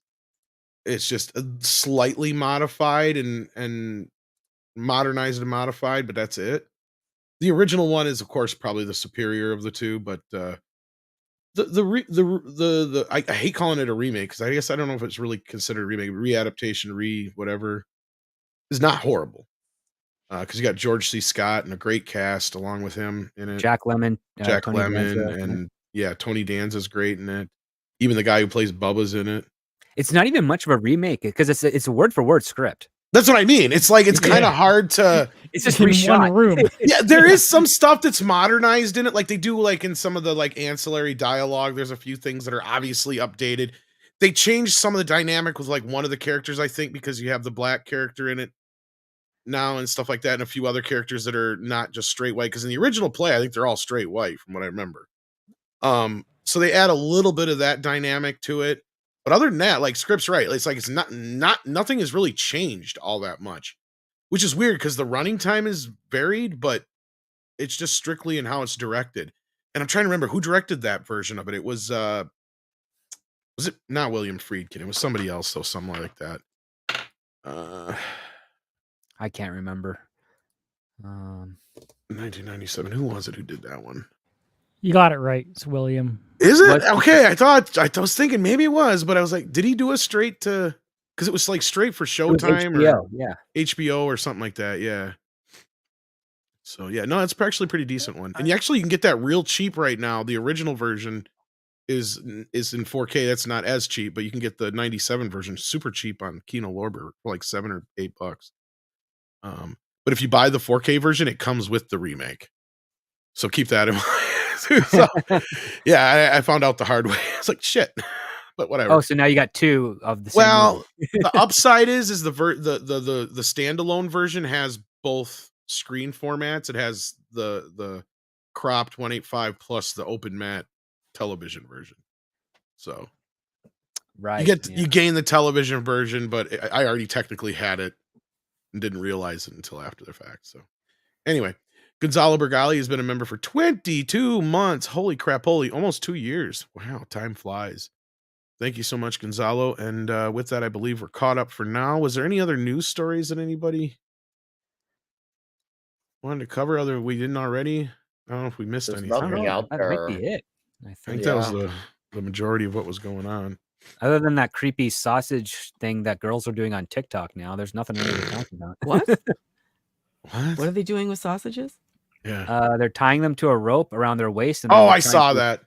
just slightly modified and modernized and modified, but that's it. The original one is, of course, probably the superior of the two, but I hate calling it a remake because I guess I don't know if it's really considered a remake, readaptation, whatever, is not horrible. Because you got George C. Scott and a great cast along with him in it. Jack Lemmon, Jack Tony Lemmon, Danza, and yeah, Tony Danza's great in it. Even the guy who plays Bubba's in it. It's not even much of a remake because it's a word for word script. That's what I mean. It's like it's kind of hard to. It's just in reshot. one room. Yeah, there is some stuff that's modernized in it. Like they do like in some of the like ancillary dialogue, there's a few things that are obviously updated. They changed some of the dynamic with like one of the characters, I think, because you have the black character in it now and stuff like that, and a few other characters that are not just straight white. Because in the original play, I think they're all straight white from what I remember. So they add a little bit of that dynamic to it. But other than that, like script's right. It's like it's nothing has really changed all that much. Which is weird because the running time is varied, but it's just strictly in how it's directed. And I'm trying to remember who directed that version of it. It was it not William Friedkin? It was somebody else, though, something like that. I can't remember. 1997. Who was it who did that one? You got it right. It's William. Is it? What? Okay, I was thinking maybe it was, but I was like, did he do a straight to? Because it was like straight for Showtime or yeah. HBO or something like that. Yeah. So yeah, no, it's actually a pretty decent one, and you can get that real cheap right now. The original version is in 4K. That's not as cheap, but you can get the 97 version super cheap on Kino Lorber for like $7 or $8. But if you buy the 4K version, it comes with the remake. So keep that in mind. So, yeah, I found out the hard way. It's like shit, but whatever. Oh, so now you got two of the same. Well, the upside is the standalone version has both screen formats. It has the cropped 185 plus the open matte television version. So right, you gain the television version, but I already technically had it and didn't realize it until after the fact. So anyway, Gonzalo Bergali has been a member for 22 months. Holy crap, almost 2 years. Wow, time flies. Thank you so much, Gonzalo. And with that, I believe we're caught up for now. Was there any other news stories that anybody wanted to cover other we didn't already? I don't know if we missed There's anything. nothing out that there. might be it. I think that was the majority of what was going on. Other than that creepy sausage thing that girls are doing on TikTok now, there's nothing really to talk about. What? What? What are they doing with sausages? Yeah. They're tying them to a rope around their waist. And I saw that.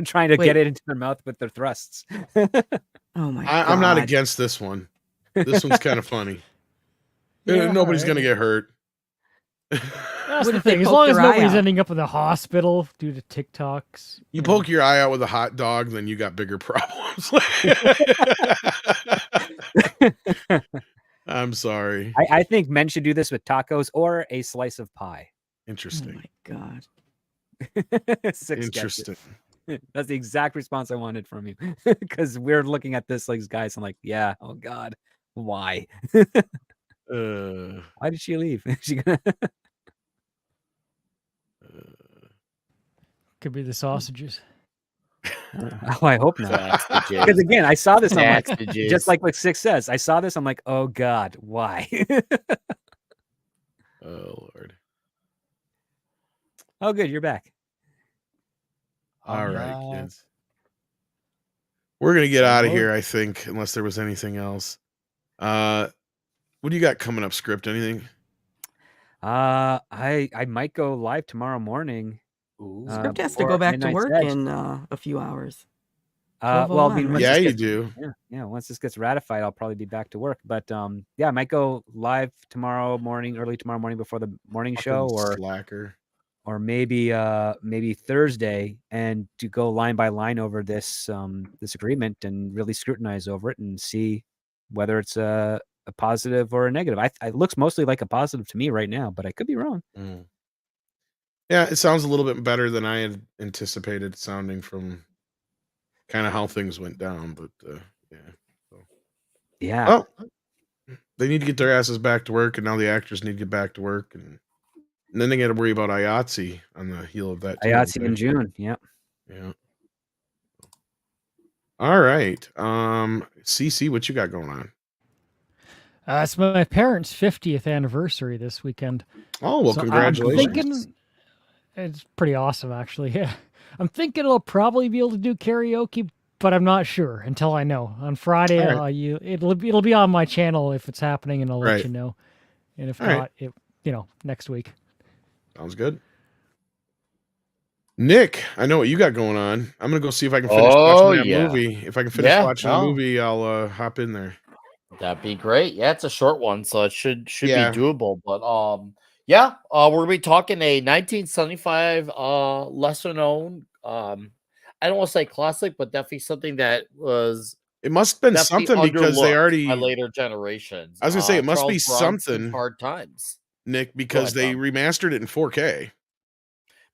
Trying to Wait. get it into their mouth with their thrusts. Oh my god. I'm not against this one. This one's kind of funny. Yeah, Nobody's alright. going to get hurt. That's What the if they thing. As poke long as their eye nobody's out? ending up in the hospital due to TikToks. You poke your eye out with a hot dog, then you got bigger problems. I'm sorry. I think men should do this with tacos or a slice of pie. Oh Interesting. my god. 6 gets it. Interesting. That's the exact response I wanted from you. Because we're looking at this like guys. I'm like, yeah, oh God, why? Why did she leave? She gonna... Could be the sausages. Oh, I hope not. Sausages. Because again, I saw this. I'm like, Sausages. just like what Six says. I saw this. I'm like, oh God, why? Oh Lord. Oh, good, you're back. All right, kids. We're gonna get out of here, I think, unless there was anything else. What do you got coming up, Script? Anything? I might go live tomorrow morning. Script has to before go back to Midnight's work Edge. in a few hours. Well, I mean, 12:01, once Yeah, this you gets- do. Yeah, once this gets ratified, I'll probably be back to work. But yeah, I might go live tomorrow morning, early tomorrow morning before the morning show, Fucking or slacker. maybe Thursday, and to go line by line over this this agreement and really scrutinize over it and see whether it's a positive or a negative. It looks mostly like a positive to me right now, but I could be wrong. Mm. Yeah, it sounds a little bit better than I had anticipated sounding from kind of how things went down, but yeah. So. Yeah. Well, they need to get their asses back to work, and now the actors need to get back to work, and then they got to worry about IATSE on the heel of that too. IATSE in June. Yeah. Yeah. All right. CC, what you got going on? It's my parents' 50th anniversary this weekend. Oh, well, So congratulations. I'm thinking it's pretty awesome, actually. Yeah, I'm thinking I'll probably be able to do karaoke, but I'm not sure until I know. On Friday, All right. it'll be on my channel if it's happening, and I'll let Right. you know. And if All not, right. next week. Sounds good. Nick, I know what you got going on. I'm gonna go see if I can finish Oh, watching that yeah. movie. If I can finish Yeah, watching the no. movie, I'll hop in there. That'd be great. Yeah, it's a short one, so it should Yeah. be doable. But yeah, we're gonna be talking a 1975 lesser known I don't want to say classic, but definitely something that was It must have been definitely something because they underlooked already. by later generations. I was gonna say it must be Charles Bronson, something, Hard Times. Nick, because ahead, they Tom. remastered it in 4K.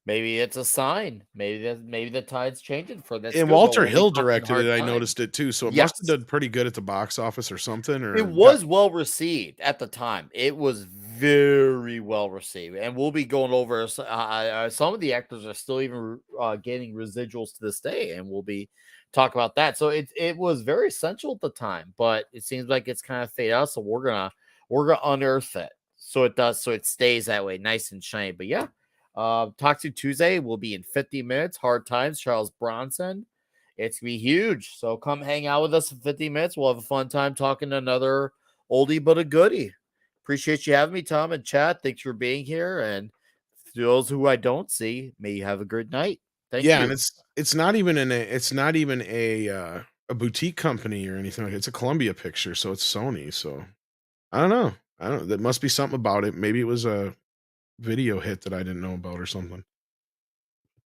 Maybe it's a sign. Maybe the tide's changing for this. And good, but Walter we'll be Hill talking directed Hard it. I Times. noticed it too. So it Yes. must have done pretty good at the box office or something. Or It was well received at the time. It was very well received, and we'll be going over some of the actors are still even getting residuals to this day, and we'll be talking about that. So it was very essential at the time, but it seems like it's kind of faded out. So we're gonna unearth it so it stays that way, nice and shiny. But yeah, Toxic Tuesday will be in 50 minutes. Hard Times, Charles Bronson. It's gonna be huge. So come hang out with us in 50 minutes. We'll have a fun time talking to another oldie but a goodie. Appreciate you having me, Tom and Chad. Thanks for being here. And to those who I don't see, may you have a good night. Thank you. and it's not even a boutique company or anything like it. It's a Columbia picture, so it's Sony. So I don't know. There must be something about it. Maybe it was a video hit that I didn't know about or something.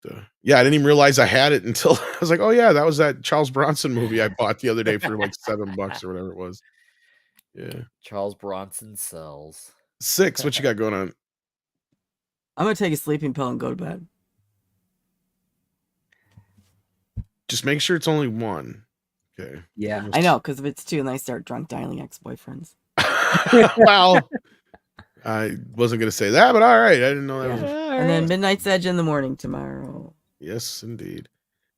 But, yeah, I didn't even realize I had it until I was like, oh yeah, that was that Charles Bronson movie I bought the other day for like $7 or whatever it was. Yeah. Charles Bronson sells. 6, what you got going on? I'm gonna take a sleeping pill and go to bed. Just make sure it's only one. Okay. Yeah. I know, because if it's 2 and I start drunk dialing ex-boyfriends. Well, I wasn't gonna say that, but all right. I didn't know that. Yeah. Was... And then Midnight's Edge in the morning tomorrow. Yes, indeed.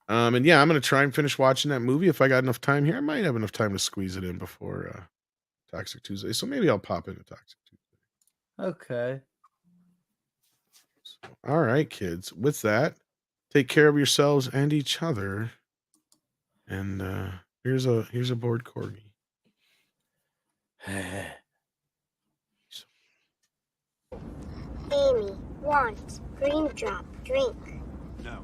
And yeah, I'm gonna try and finish watching that movie. If I got enough time here, I might have enough time to squeeze it in before Toxic Tuesday. So maybe I'll pop into Toxic Tuesday. Okay. So, all right, kids. With that, take care of yourselves and each other. And here's a bored corgi. Amy wants green drop drink. No.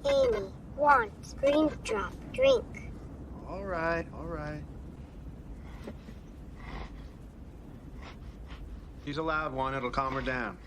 Amy wants green drop drink. All right, all right. She's a loud one. It'll calm her down.